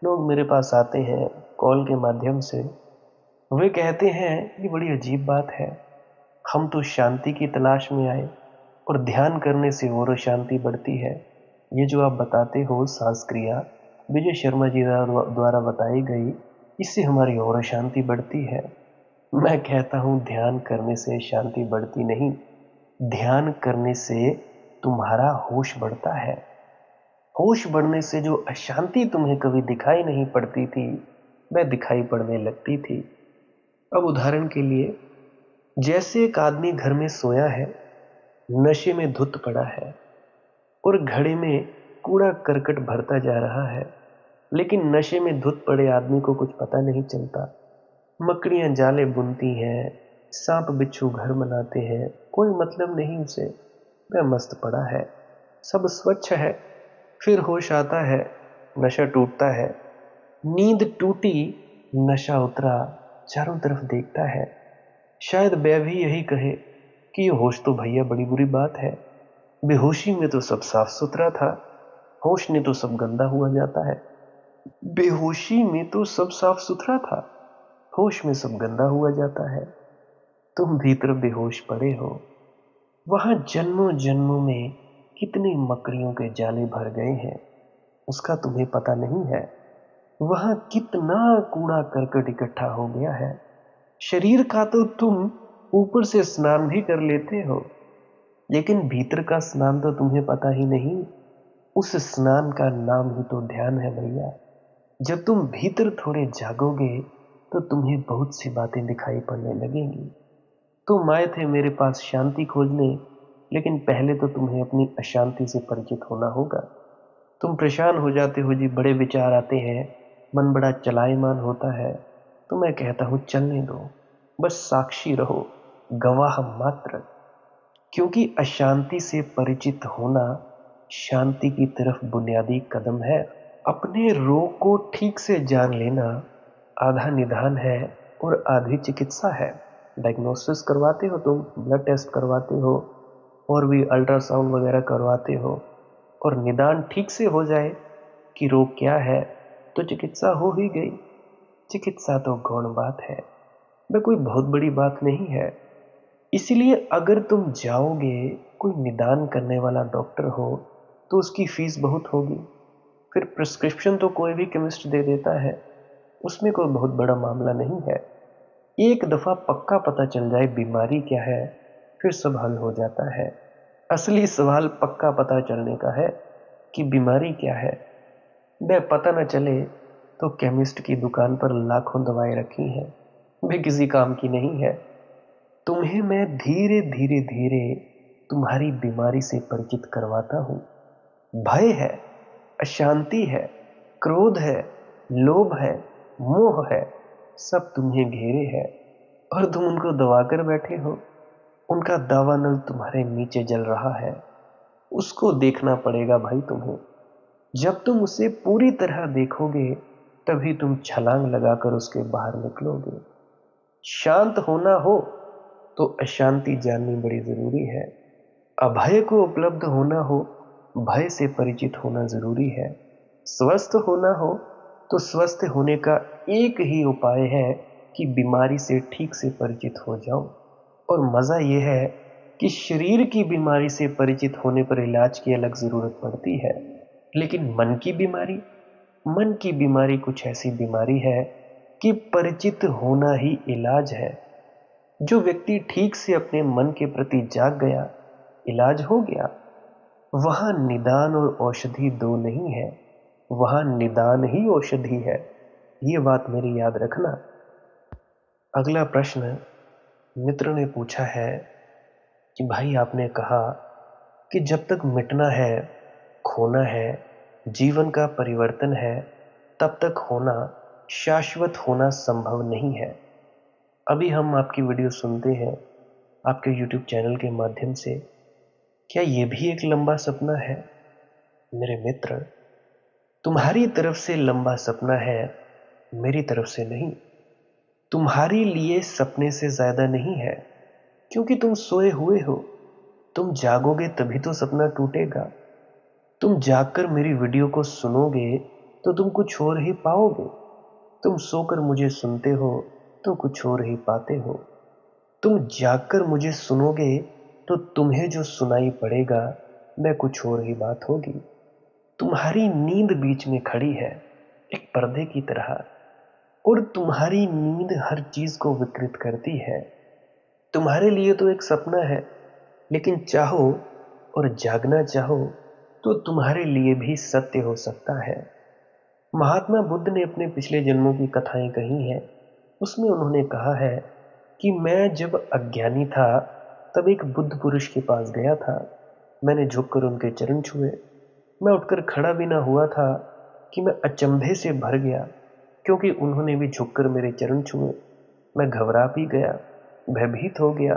लोग मेरे पास आते हैं कॉल के माध्यम से। वे कहते हैं ये बड़ी अजीब बात है, हम तो शांति की तलाश में आए और ध्यान करने से और शांति बढ़ती है। ये जो आप बताते हो सांस क्रिया विजय शर्मा जी द्वारा बताई गई, इससे हमारी और शांति बढ़ती है। मैं कहता हूं ध्यान करने से शांति बढ़ती नहीं, ध्यान करने से तुम्हारा होश बढ़ता है। होश बढ़ने से जो अशांति तुम्हें कभी दिखाई नहीं पड़ती थी, वह दिखाई पड़ने लगती थी। अब उदाहरण के लिए, जैसे एक आदमी घर में सोया है, नशे में धुत पड़ा है और घड़े में कूड़ा करकट भरता जा रहा है, लेकिन नशे में धुत पड़े आदमी को कुछ पता नहीं चलता। मकड़ियां जाले बुनती हैं, सांप बिच्छू घर बनाते हैं, कोई मतलब नहीं उसे। वह मस्त पड़ा है, सब स्वच्छ है। फिर होश आता है, नशा टूटता है, नींद टूटी, नशा उतरा, चारों तरफ देखता है। शायद वह भी यही कहे कि ये होश तो भैया बड़ी बुरी बात है। बेहोशी में तो सब साफ सुथरा था, होश ने तो सब गंदा हुआ जाता है। बेहोशी में तो सब साफ सुथरा था, होश में सब गंदा हुआ जाता है। तुम भीतर बेहोश पड़े हो, वहां जन्मों जन्मों में कितनी मकड़ियों के जाले भर गए हैं, उसका तुम्हें पता नहीं है। वहां कितना कूड़ा करकट इकट्ठा हो गया है। शरीर का तो तुम ऊपर से स्नान भी कर लेते हो, लेकिन भीतर का स्नान तो तुम्हें पता ही नहीं। उस स्नान का नाम ही तो ध्यान है भैया। जब तुम भीतर थोड़े जागोगे तो तुम्हें बहुत सी बातें दिखाई पड़ने लगेंगी। तुम आए थे मेरे पास शांति खोजने, लेकिन पहले तो तुम्हें अपनी अशांति से परिचित होना होगा। तुम परेशान हो जाते हो जी, बड़े विचार आते हैं, मन बड़ा चलायमान होता है। तो मैं कहता हूं चलने दो, बस साक्षी रहो, गवाह मात्र। क्योंकि अशांति से परिचित होना शांति की तरफ बुनियादी कदम है। अपने रोग को ठीक से जान लेना आधा निदान है और आधी चिकित्सा है। डायग्नोसिस करवाते हो तुम, ब्लड टेस्ट करवाते हो और भी अल्ट्रासाउंड वगैरह करवाते हो, और निदान ठीक से हो जाए कि रोग क्या है, तो चिकित्सा हो ही गई। चिकित्सा तो गौण बात है, वह कोई बहुत बड़ी बात नहीं है। इसलिए अगर तुम जाओगे, कोई निदान करने वाला डॉक्टर हो, तो उसकी फीस बहुत होगी। फिर प्रिस्क्रिप्शन तो कोई भी केमिस्ट दे देता है, उसमें कोई बहुत बड़ा मामला नहीं है। एक दफा पक्का पता चल जाए बीमारी क्या है, फिर सब हल हो जाता है। असली सवाल पक्का पता चलने का है कि बीमारी क्या है। वह पता न चले तो केमिस्ट की दुकान पर लाखों दवाएं रखी हैं, वे किसी काम की नहीं है। तुम्हें मैं धीरे धीरे धीरे तुम्हारी बीमारी से परिचित करवाता हूं। भय है, अशांति है, क्रोध है, लोभ है, मोह है, सब तुम्हें घेरे है और तुम उनको दबाकर बैठे हो। उनका दावानल तुम्हारे नीचे जल रहा है, उसको देखना पड़ेगा भाई तुम्हें। जब तुम उसे पूरी तरह देखोगे तभी तुम छलांग लगाकर उसके बाहर निकलोगे। शांत होना हो तो अशांति जाननी बड़ी जरूरी है। अभय को उपलब्ध होना हो, भय से परिचित होना जरूरी है। स्वस्थ होना हो तो स्वस्थ होने का एक ही उपाय है कि बीमारी से ठीक से परिचित हो जाओ। और मजा यह है कि शरीर की बीमारी से परिचित होने पर इलाज की अलग जरूरत पड़ती है, लेकिन मन की बीमारी कुछ ऐसी बीमारी है कि परिचित होना ही इलाज है। जो व्यक्ति ठीक से अपने मन के प्रति जाग गया, इलाज हो गया। वहां निदान और औषधि दो नहीं है, वहां निदान ही औषधि है। ये बात मेरी याद रखना। अगला प्रश्न मित्र ने पूछा है कि भाई आपने कहा कि जब तक मिटना है, खोना है, जीवन का परिवर्तन है, तब तक होना, शाश्वत होना संभव नहीं है। अभी हम आपकी वीडियो सुनते हैं आपके YouTube चैनल के माध्यम से। क्या ये भी एक लंबा सपना है? मेरे मित्र, तुम्हारी तरफ से लंबा सपना है, मेरी तरफ से नहीं। तुम्हारे लिए सपने से ज्यादा नहीं है, क्योंकि तुम सोए हुए हो। तुम जागोगे तभी तो सपना टूटेगा। तुम जागकर मेरी वीडियो को सुनोगे तो तुम कुछ और ही पाओगे। तुम सोकर मुझे सुनते हो तो कुछ और ही पाते हो। तुम जागकर मुझे सुनोगे तो तुम्हें जो सुनाई पड़ेगा वह कुछ और ही बात होगी। तुम्हारी नींद बीच में खड़ी है, एक पर्दे की तरह, और तुम्हारी नींद हर चीज को विकृत करती है। तुम्हारे लिए तो एक सपना है, लेकिन चाहो और जागना चाहो तो तुम्हारे लिए भी सत्य हो सकता है। महात्मा बुद्ध ने अपने पिछले जन्मों की कथाएं कही हैं। उसमें उन्होंने कहा है कि मैं जब अज्ञानी था तब एक बुद्ध पुरुष के पास गया था। मैंने झुककर उनके चरण छुए। मैं उठकर खड़ा भी ना हुआ था कि मैं अचंभे से भर गया, क्योंकि उन्होंने भी झुककर मेरे चरण छुए। मैं घबरा भी गया, भयभीत हो गया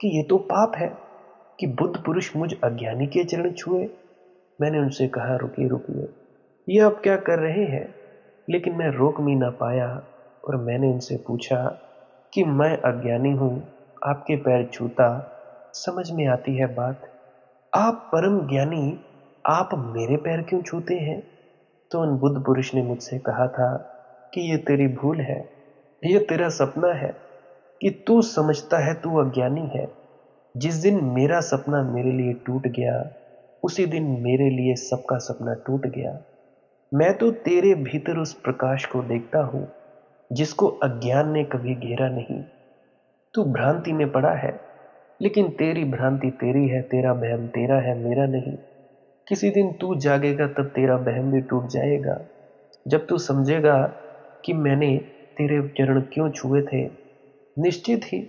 कि ये तो पाप है कि बुद्ध पुरुष मुझ अज्ञानी के चरण छुए। मैंने उनसे कहा, रुकिए रुकिए, ये आप क्या कर रहे हैं? लेकिन मैं रोक भी ना पाया और मैंने उनसे पूछा कि मैं अज्ञानी हूं, आपके पैर छूता, समझ में आती है बात। आप परम ज्ञानी, आप मेरे पैर क्यों छूते हैं? तो उन बुद्ध पुरुष ने मुझसे कहा था कि ये तेरी भूल है, ये तेरा सपना है कि तू समझता है तू अज्ञानी है। जिस दिन मेरा सपना मेरे लिए टूट गया, उसी दिन मेरे लिए सबका सपना टूट गया। मैं तो तेरे भीतर उस प्रकाश को देखता हूं जिसको अज्ञान ने कभी घेरा नहीं। तू भ्रांति में पड़ा है, लेकिन तेरी भ्रांति तेरी है, तेरा वहम तेरा है, मेरा नहीं। किसी दिन तू जागेगा तब तेरा वहम भी टूट जाएगा। जब तू समझेगा कि मैंने तेरे चरण क्यों छुए थे। निश्चित ही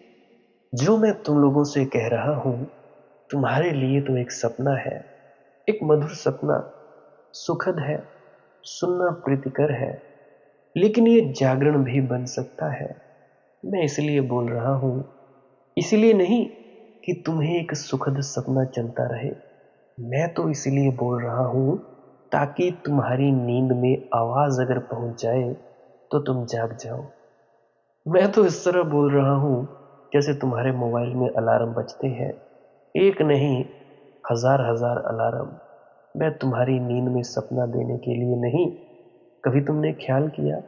जो मैं तुम लोगों से कह रहा हूं, तुम्हारे लिए तो एक सपना है, एक मधुर सपना, सुखद है, सुनना प्रीतिकर है, लेकिन ये जागरण भी बन सकता है। मैं इसलिए बोल रहा हूं, इसलिए नहीं कि तुम्हें एक सुखद सपना चलता रहे। मैं तो इसलिए बोल रहा हूं ताकि तुम्हारी नींद में आवाज अगर पहुंच जाए तो तुम जाग जाओ। मैं तो इस तरह बोल रहा हूं जैसे तुम्हारे मोबाइल में अलार्म बजते हैं। एक नहीं, हजार हजार अलार्म। मैं तुम्हारी नींद में सपना देने के लिए नहीं। कभी तुमने ख्याल किया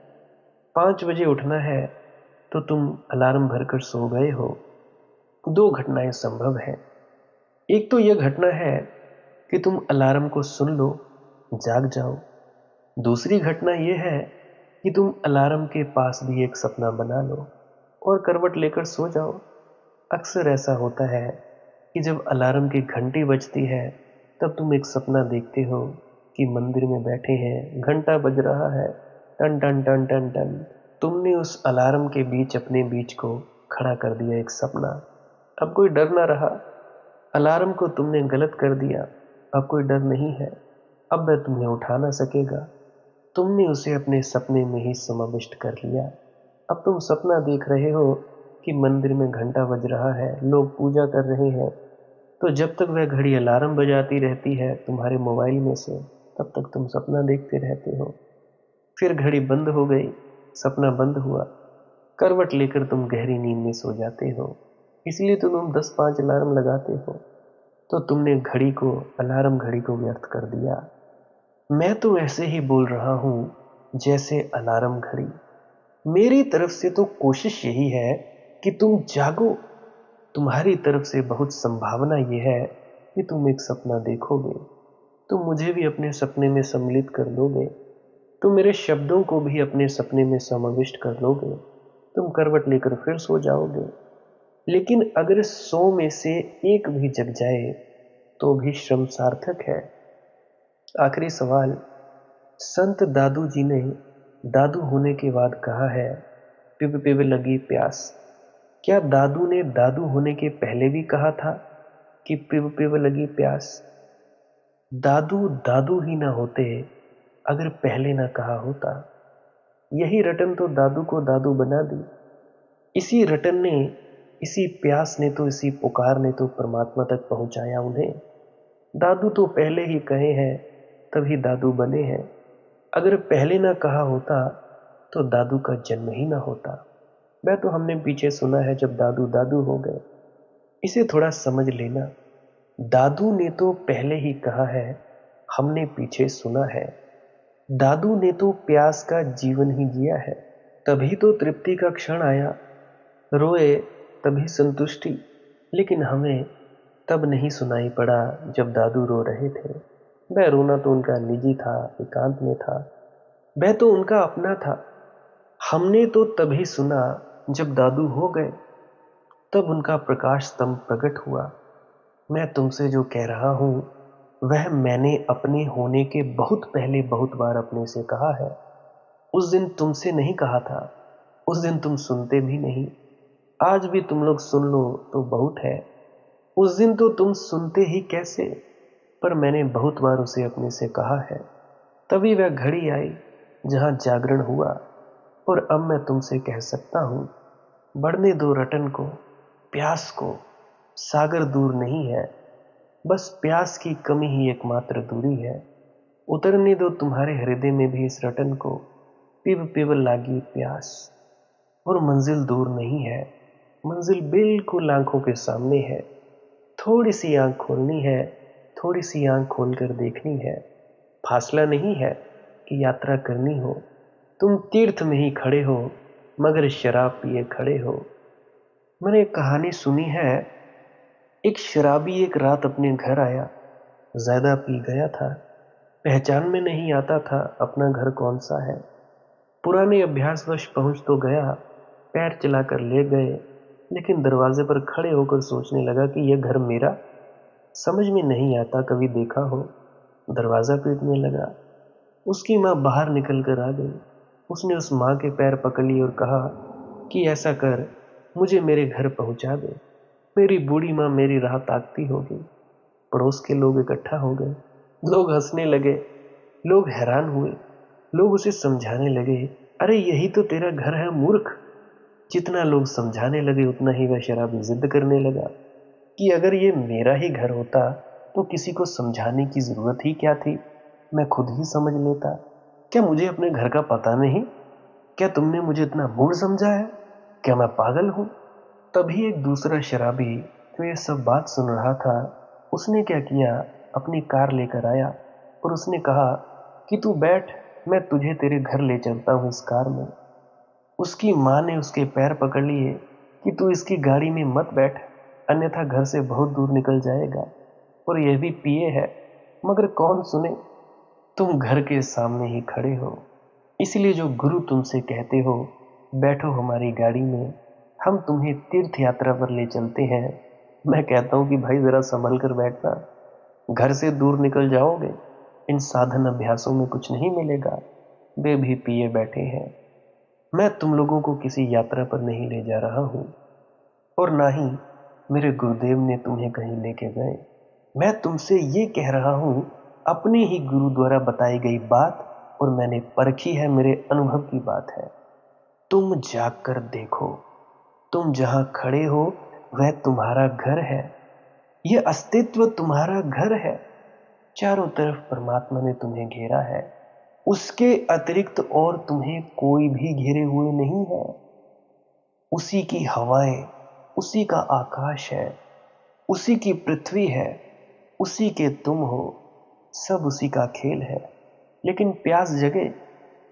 5 बजे उठना है तो तुम अलार्म भरकर सो गए हो? दो घटनाएं संभव है। एक तो यह घटना है कि तुम अलार्म को सुन लो, जाग जाओ। दूसरी घटना यह है कि तुम अलार्म के पास भी एक सपना बना लो और करवट लेकर सो जाओ। अक्सर ऐसा होता है कि जब अलार्म की घंटी बजती है तब तुम एक सपना देखते हो कि मंदिर में बैठे हैं, घंटा बज रहा है, टन टन टन टन टन। तुमने उस अलार्म के बीच अपने बीच को खड़ा कर दिया एक सपना। अब कोई डर ना रहा। अलार्म को तुमने गलत कर दिया, अब कोई डर नहीं है। अब वह तुम्हें उठा ना सकेगा। तुमने उसे अपने सपने में ही समाविष्ट कर लिया। अब तुम सपना देख रहे हो कि मंदिर में घंटा बज रहा है, लोग पूजा कर रहे हैं, तो जब तक वह घड़ी अलार्म बजाती रहती है तुम्हारे मोबाइल में से, तब तक तुम सपना देखते रहते हो। फिर घड़ी बंद हो गई, सपना बंद हुआ, करवट लेकर तुम गहरी नींद में सो जाते हो। इसलिए तो तुम 10-5 अलार्म लगाते हो। तो तुमने घड़ी को, अलार्म घड़ी को व्यर्थ कर दिया। मैं तो ऐसे ही बोल रहा हूं जैसे अलार्म घड़ी। मेरी तरफ से तो कोशिश यही है कि तुम जागो। तुम्हारी तरफ से बहुत संभावना यह है कि तुम एक सपना देखोगे, तुम मुझे भी अपने सपने में सम्मिलित कर लोगे, तुम मेरे शब्दों को भी अपने सपने में समाविष्ट कर लोगे, तुम करवट लेकर फिर सो जाओगे। लेकिन अगर 100 में से एक भी जग जाए तो भी श्रम सार्थक है। आखिरी सवाल, संत दादू जी ने दादू होने के बाद कहा है, पिब पिब लगी प्यास। क्या दादू ने दादू होने के पहले भी कहा था कि पिब पिब लगी प्यास? दादू दादू ही ना होते अगर पहले ना कहा होता। यही रटन तो दादू को दादू बना दी। इसी रटन ने, इसी प्यास ने तो, इसी पुकार ने तो परमात्मा तक पहुंचाया उन्हें। दादू तो पहले ही कहे हैं, तभी दादू बने हैं। अगर पहले ना कहा होता तो दादू का जन्म ही ना होता। वह तो हमने पीछे सुना है जब दादू दादू हो गए। इसे थोड़ा समझ लेना। दादू ने तो पहले ही कहा है, हमने पीछे सुना है। दादू ने तो प्यास का जीवन ही जिया है, तभी तो तृप्ति का क्षण आया। रोए तभी संतुष्टि। लेकिन हमें तब नहीं सुनाई पड़ा जब दादू रो रहे थे। वह रोना तो उनका निजी था, एकांत में था, वह तो उनका अपना था। हमने तो तभी सुना जब दादू हो गए, तब उनका प्रकाश स्तंभ प्रकट हुआ। मैं तुमसे जो कह रहा हूं वह मैंने अपने होने के बहुत पहले बहुत बार अपने से कहा है। उस दिन तुमसे नहीं कहा था, उस दिन तुम सुनते भी नहीं। आज भी तुम लोग सुन लो तो बहुत है। उस दिन तो तुम सुनते ही कैसे, पर मैंने बहुत बार उसे अपने से कहा है। तभी वह घड़ी आई जहां जागरण हुआ। और अब मैं तुमसे कह सकता हूं, बढ़ने दो रटन को, प्यास को। सागर दूर नहीं है, बस प्यास की कमी ही एकमात्र दूरी है। उतरने दो तुम्हारे हृदय में भी इस रटन को, पिब पिब लागी प्यास। और मंजिल दूर नहीं है, मंजिल बिल्कुल आंखों के सामने है। थोड़ी सी आंख खोलनी है, थोड़ी सी आंख खोलकर देखनी है। फासला नहीं है कि यात्रा करनी हो। तुम तीर्थ में ही खड़े हो, मगर शराब पिए खड़े हो। मैंने एक कहानी सुनी है, एक शराबी एक रात अपने घर आया, ज्यादा पी गया था, पहचान में नहीं आता था अपना घर कौन सा है। पुराने अभ्यासवश पहुंच तो गया, पैर चलाकर ले गए, लेकिन दरवाजे पर खड़े होकर सोचने लगा कि यह घर मेरा? समझ में नहीं आता, कभी देखा हो। दरवाजा पीटने लगा। उसकी माँ बाहर निकल कर आ गई। उसने उस माँ के पैर पकड़ लिए और कहा कि ऐसा कर, मुझे मेरे घर पहुंचा दे। मेरी बूढ़ी माँ मेरी राह ताकती होगी। पड़ोस के लोग इकट्ठा हो गए, लोग हंसने लगे, लोग हैरान हुए, लोग उसे समझाने लगे, अरे यही तो तेरा घर है मूर्ख। जितना लोग समझाने लगे उतना ही वह शराबी जिद करने लगा कि अगर ये मेरा ही घर होता तो किसी को समझाने की जरूरत ही क्या थी, मैं खुद ही समझ लेता। क्या मुझे अपने घर का पता नहीं? क्या तुमने मुझे इतना मूर्ख समझा है? क्या मैं पागल हूं? तभी एक दूसरा शराबी जो ये सब बात सुन रहा था, उसने क्या किया, अपनी कार लेकर आया और उसने कहा कि तू बैठ, मैं तुझे तेरे घर ले चलता हूं इस कार में। उसकी माँ ने उसके पैर पकड़ लिए कि तू इसकी गाड़ी में मत बैठ, अन्यथा घर से बहुत दूर निकल जाएगा। और यह भी पिए है, मगर कौन सुने, तुम घर के सामने ही खड़े हो। इसलिए जो गुरु तुमसे कहते हो बैठो हमारी गाड़ी में, हम तुम्हें तीर्थ यात्रा पर ले चलते हैं, मैं कहता हूं कि भाई जरा संभल कर बैठना। घर से दूर निकल जाओगे, इन साधन अभ्यासों में कुछ नहीं मिलेगा। वे भी पिए बैठे हैं। मैं तुम लोगों को किसी यात्रा पर नहीं ले जा रहा हूं, और ना ही मेरे गुरुदेव ने तुम्हें कहीं लेके गए। मैं तुमसे ये कह रहा हूं, अपने ही गुरु द्वारा बताई गई बात, और मैंने परखी है, मेरे अनुभव की बात है। तुम जाग कर देखो, तुम जहां खड़े हो वह तुम्हारा घर है, यह अस्तित्व तुम्हारा घर है। चारों तरफ परमात्मा ने तुम्हें घेरा है, उसके अतिरिक्त और तुम्हें कोई भी घेरे हुए नहीं है। उसी की हवाएं, उसी का आकाश है, उसी की पृथ्वी है, उसी के तुम हो, सब उसी का खेल है। लेकिन प्यास जगे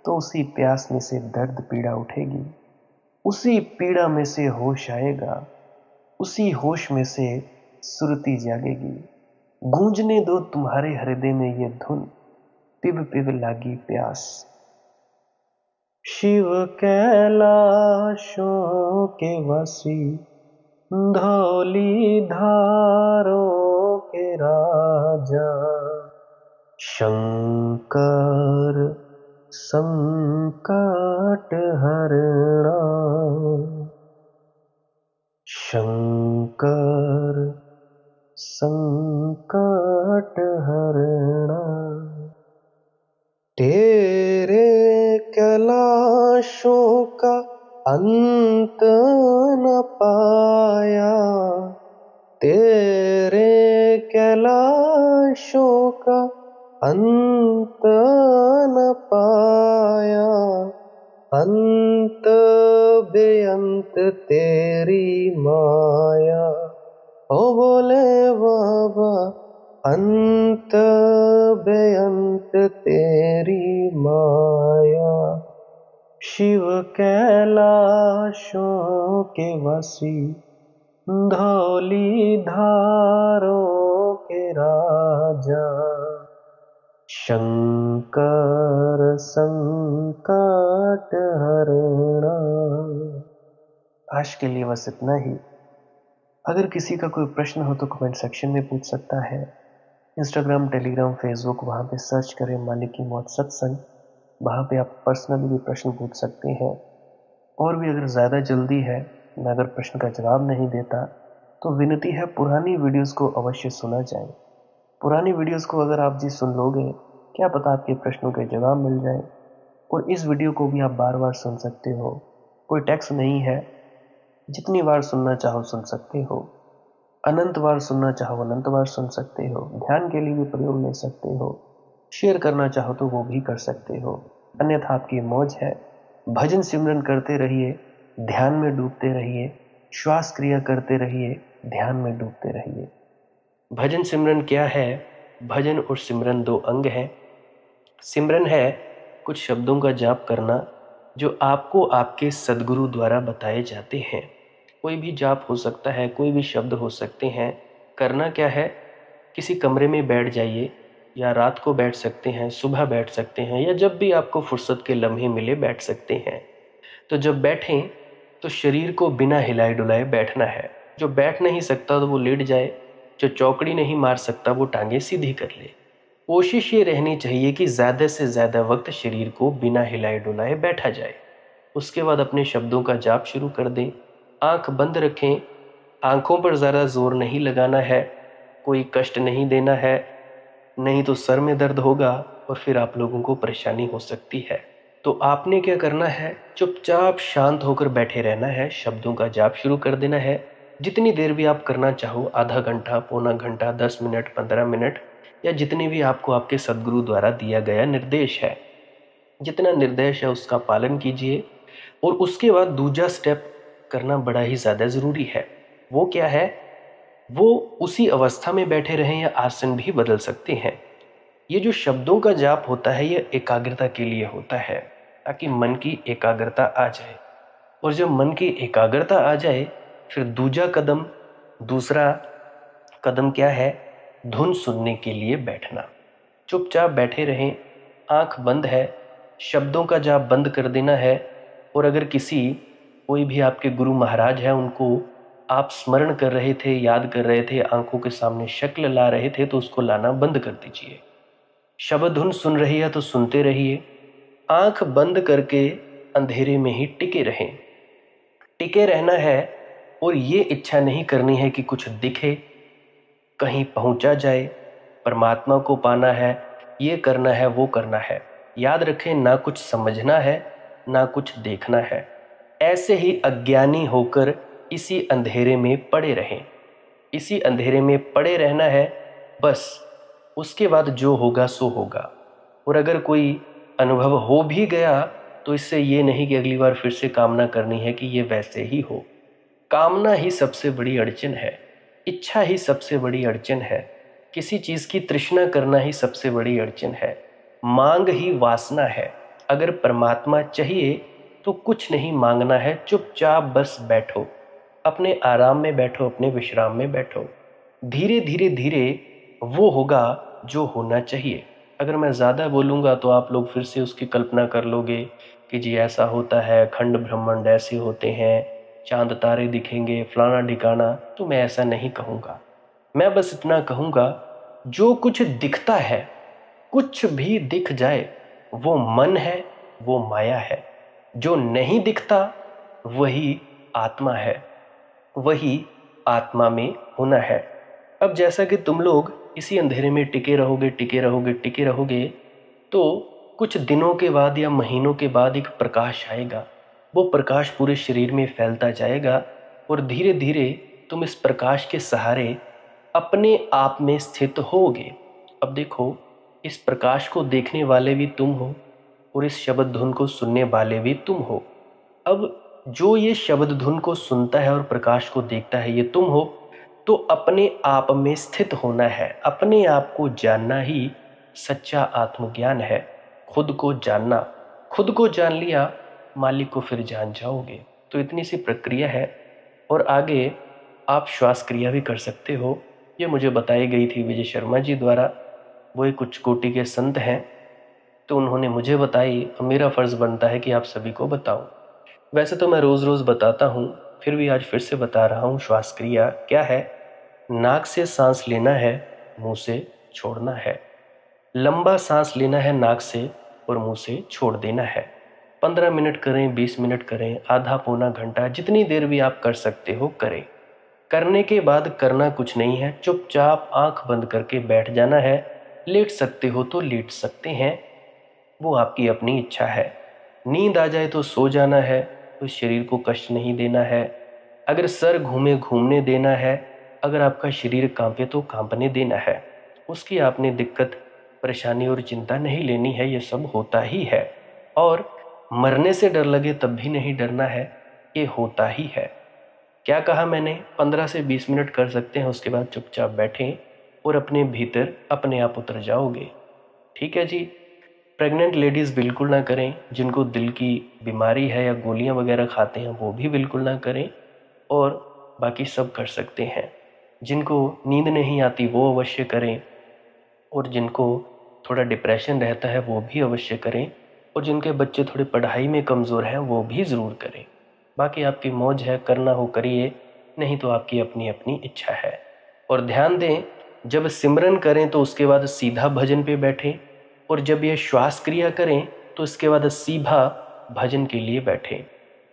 तो उसी प्यास में से दर्द पीड़ा उठेगी, उसी पीड़ा में से होश आएगा, उसी होश में से सुरती जागेगी। गूंजने दो तुम्हारे हृदय में ये धुन, पिब पिब लागी प्यास। शिव कैलाशों के वासी, धौली धारों के राजा, शंकर संकट हरणा, शंकर संकट हरणा। तेरे कैलाशों का अंत न पाया, तेरे कैलाशों का अंत न पाया, अंत बेअंत तेरी माया। ओ बोले बाबा, अंत बेअंत तेरी माया। शिव कैलाशों के वासी, धौली धारों के राजा, शंकर संकट हरणा। आज के लिए बस इतना ही। अगर किसी का कोई प्रश्न हो तो कमेंट सेक्शन में पूछ सकता है। इंस्टाग्राम, टेलीग्राम, फेसबुक, वहाँ पे सर्च करें मालिक की मौत सत्संग। वहाँ पे आप पर्सनली भी प्रश्न पूछ सकते हैं। और भी अगर ज़्यादा जल्दी है, मैं अगर प्रश्न का जवाब नहीं देता तो विनती है पुरानी वीडियोस को अवश्य सुना जाए। पुरानी वीडियोस को अगर आप जी सुन लोगे, क्या पता आपके प्रश्नों के जवाब मिल जाए। और इस वीडियो को भी आप बार बार सुन सकते हो, कोई टैक्स नहीं है। जितनी बार सुनना चाहो सुन सकते हो, अनंत बार सुनना चाहो अनंत बार सुन सकते हो। ध्यान के लिए भी प्रयोग ले सकते हो, शेयर करना चाहो तो वो भी कर सकते हो। अन्यथा आपकी मौज है। भजन सिमरन करते रहिए, ध्यान में डूबते रहिए, श्वास क्रिया करते रहिए, ध्यान में डूबते रहिए। भजन सिमरन क्या है? भजन और सिमरन दो अंग हैं। सिमरन है कुछ शब्दों का जाप करना जो आपको आपके सद्गुरु द्वारा बताए जाते हैं। कोई भी जाप हो सकता है, कोई भी शब्द हो सकते हैं। करना क्या है? किसी कमरे में बैठ जाइए, या रात को बैठ सकते हैं, सुबह बैठ सकते हैं, या जब भी आपको फुर्सत के लम्हे मिले बैठ सकते हैं। तो जब बैठें तो शरीर को बिना हिलाए डुलाए बैठना है। जो बैठ नहीं सकता तो वो लेट जाए, जो चौकड़ी नहीं मार सकता वो टांगे सीधी कर ले। कोशिश ये रहनी चाहिए कि ज़्यादा से ज़्यादा वक्त शरीर को बिना हिलाए डुलाए बैठा जाए। उसके बाद अपने शब्दों का जाप शुरू कर दें। आंख बंद रखें, आंखों पर ज़्यादा जोर नहीं लगाना है, कोई कष्ट नहीं देना है, नहीं तो सर में दर्द होगा और फिर आप लोगों को परेशानी हो सकती है। तो आपने क्या करना है? चुपचाप शांत होकर बैठे रहना है, शब्दों का जाप शुरू कर देना है। जितनी देर भी आप करना चाहो, आधा घंटा, पौना घंटा, 10 मिनट, 15 मिनट, या जितने भी आपको आपके सद्गुरु द्वारा दिया गया निर्देश है, जितना निर्देश है उसका पालन कीजिए। और उसके बाद दूसरा स्टेप करना बड़ा ही ज़्यादा ज़रूरी है। वो क्या है? वो उसी अवस्था में बैठे रहें या आसन भी बदल सकते हैं। ये जो शब्दों का जाप होता है ये एकाग्रता के लिए होता है, ताकि मन की एकाग्रता आ जाए। और जब मन की एकाग्रता आ जाए फिर दूसरा कदम क्या है? धुन सुनने के लिए बैठना। चुपचाप बैठे रहें, आंख बंद है, शब्दों का जाप बंद कर देना है। और अगर कोई भी आपके गुरु महाराज है, उनको आप स्मरण कर रहे थे, याद कर रहे थे, आंखों के सामने शक्ल ला रहे थे, तो उसको लाना बंद कर दीजिए। शब्द धुन सुन रही है तो सुनते रहिए, आंख बंद करके अंधेरे में ही टिके रहें। टिके रहना है और ये इच्छा नहीं करनी है कि कुछ दिखे, कहीं पहुंचा जाए, परमात्मा को पाना है, ये करना है, वो करना है। याद रखें, ना कुछ समझना है, ना कुछ देखना है। ऐसे ही अज्ञानी होकर इसी अंधेरे में पड़े रहें। इसी अंधेरे में पड़े रहना है बस। उसके बाद जो होगा सो होगा। और अगर कोई अनुभव हो भी गया तो इससे ये नहीं कि अगली बार फिर से कामना करनी है कि ये वैसे ही हो। कामना ही सबसे बड़ी अड़चन है, इच्छा ही सबसे बड़ी अड़चन है, किसी चीज़ की तृष्णा करना ही सबसे बड़ी अड़चन है, मांग ही वासना है। अगर परमात्मा चाहिए तो कुछ नहीं मांगना है, चुपचाप बस बैठो, अपने आराम में बैठो, अपने विश्राम में बैठो। धीरे धीरे धीरे वो होगा जो होना चाहिए। अगर मैं ज़्यादा बोलूँगा तो आप लोग फिर से उसकी कल्पना कर लोगे कि जी ऐसा होता है, खंड ब्रह्मांड ऐसे होते हैं, चांद तारे दिखेंगे, फलाना ढिकाना। तो मैं ऐसा नहीं कहूँगा। मैं बस इतना कहूँगा, जो कुछ दिखता है, कुछ भी दिख जाए, वो मन है, वो माया है। जो नहीं दिखता वही आत्मा है, वही आत्मा में होना है। अब जैसा कि तुम लोग इसी अंधेरे में टिके रहोगे, टिके रहोगे, टिके रहोगे, तो कुछ दिनों के बाद या महीनों के बाद एक प्रकाश आएगा। वो प्रकाश पूरे शरीर में फैलता जाएगा और धीरे धीरे तुम इस प्रकाश के सहारे अपने आप में स्थित होगे। अब देखो, इस प्रकाश को देखने वाले भी तुम हो और इस शब्द धुन को सुनने वाले भी तुम हो। अब जो ये शब्द धुन को सुनता है और प्रकाश को देखता है, ये तुम हो। तो अपने आप में स्थित होना है, अपने आप को जानना ही सच्चा आत्मज्ञान है। खुद को जानना, खुद को जान लिया, मालिक को फिर जान जाओगे। तो इतनी सी प्रक्रिया है। और आगे आप श्वास क्रिया भी कर सकते हो। ये मुझे बताई गई थी विजय शर्मा जी द्वारा। वो एक उच्च कोटि के संत हैं, तो उन्होंने मुझे बताई और मेरा फ़र्ज़ बनता है कि आप सभी को बताऊं। वैसे तो मैं रोज़ रोज़ बताता हूँ, फिर भी आज फिर से बता रहा हूँ। श्वास क्रिया क्या है? नाक से सांस लेना है, मुंह से छोड़ना है। लंबा सांस लेना है नाक से और मुंह से छोड़ देना है। 15 मिनट करें, 20 मिनट करें, आधा पौना घंटा, जितनी देर भी आप कर सकते हो करें। करने के बाद करना कुछ नहीं है, चुपचाप आंख बंद करके बैठ जाना है। लेट सकते हो तो लेट सकते हैं, वो आपकी अपनी इच्छा है। नींद आ जाए तो सो जाना है, तो शरीर को कष्ट नहीं देना है। अगर सर घूमे घूमने देना है, अगर आपका शरीर कांपे तो कांपने देना है। उसकी आपने दिक्कत, परेशानी और चिंता नहीं लेनी है, ये सब होता ही है। और मरने से डर लगे तब भी नहीं डरना है, ये होता ही है। क्या कहा मैंने? 15 से 20 मिनट कर सकते हैं, उसके बाद चुपचाप बैठें और अपने भीतर अपने आप उतर जाओगे। ठीक है जी। प्रेग्नेंट लेडीज़ बिल्कुल ना करें, जिनको दिल की बीमारी है या गोलियां वगैरह खाते हैं वो भी बिल्कुल ना करें, और बाकी सब कर सकते हैं। जिनको नींद नहीं आती वो अवश्य करें, और जिनको थोड़ा डिप्रेशन रहता है वो भी अवश्य करें, और जिनके बच्चे थोड़े पढ़ाई में कमज़ोर हैं वो भी ज़रूर करें। बाकी आपकी मौज है, करना हो करिए, नहीं तो आपकी अपनी अपनी इच्छा है। और ध्यान दें, जब सिमरन करें तो उसके बाद सीधा भजन पे बैठें, और जब ये श्वास क्रिया करें तो इसके बाद सीधा भजन के लिए बैठें।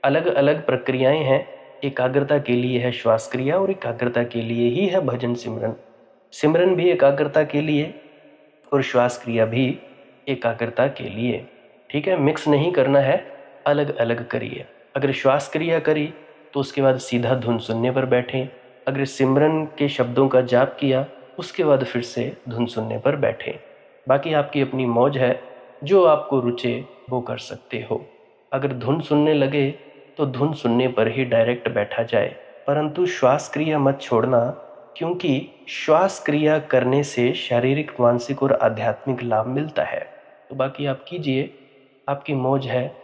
अलग अलग प्रक्रियाएं हैं। एकाग्रता के लिए है श्वास क्रिया और एकाग्रता के लिए ही है भजन सिमरन। सिमरन भी एकाग्रता के लिए और श्वास क्रिया भी एकाग्रता के लिए। ठीक है, मिक्स नहीं करना है, अलग अलग करिए। अगर श्वास क्रिया करी तो उसके बाद सीधा धुन सुनने पर बैठें। अगर सिमरन के शब्दों का जाप किया उसके बाद फिर से धुन सुनने पर बैठें। बाकी आपकी अपनी मौज है, जो आपको रुचे वो कर सकते हो। अगर धुन सुनने लगे तो धुन सुनने पर ही डायरेक्ट बैठा जाए, परंतु श्वास क्रिया मत छोड़ना, क्योंकि श्वास क्रिया करने से शारीरिक, मानसिक और आध्यात्मिक लाभ मिलता है। तो बाकी आप कीजिए, आपकी मौज है।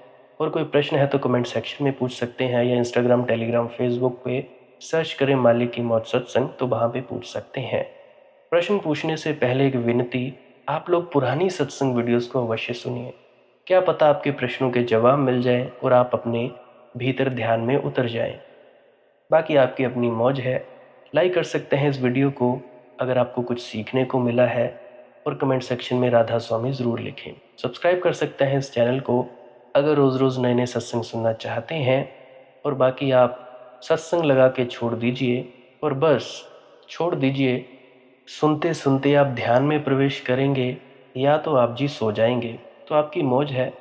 और कोई प्रश्न है तो कमेंट सेक्शन में पूछ सकते हैं, या इंस्टाग्राम, टेलीग्राम, फेसबुक पे सर्च करें मालिक की मौज सत्संग, तो वहाँ पे पूछ सकते हैं। प्रश्न पूछने से पहले एक विनती, आप लोग पुरानी सत्संग वीडियोस को अवश्य सुनिए। क्या पता आपके प्रश्नों के जवाब मिल जाएं और आप अपने भीतर ध्यान में उतर जाएं। बाकी आपकी अपनी मौज है। लाइक कर सकते हैं इस वीडियो को अगर आपको कुछ सीखने को मिला है, और कमेंट सेक्शन में राधा स्वामी ज़रूर लिखें। सब्सक्राइब कर सकते हैं इस चैनल को अगर रोज़ रोज़ नए नए सत्संग सुनना चाहते हैं। और बाकी आप सत्संग लगा के छोड़ दीजिए, और बस छोड़ दीजिए। सुनते सुनते आप ध्यान में प्रवेश करेंगे या तो आप जी सो जाएंगे, तो आपकी मौज है।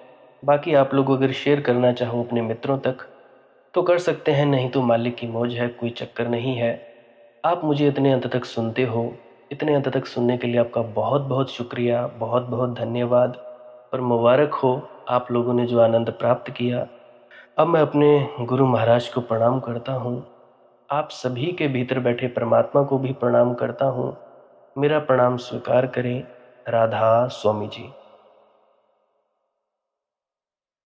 बाकी आप लोग अगर शेयर करना चाहो अपने मित्रों तक तो कर सकते हैं, नहीं तो मालिक की मौज है, कोई चक्कर नहीं है। आप मुझे इतने अंत तक सुनते हो, इतने अंत तक सुनने के लिए आपका बहुत बहुत शुक्रिया, बहुत बहुत धन्यवाद। और मुबारक हो आप लोगों ने जो आनंद प्राप्त किया। अब मैं अपने गुरु महाराज को प्रणाम करता हूँ। आप सभी के भीतर बैठे परमात्मा को भी प्रणाम करता हूँ। मेरा प्रणाम स्वीकार करें। राधा स्वामी जी।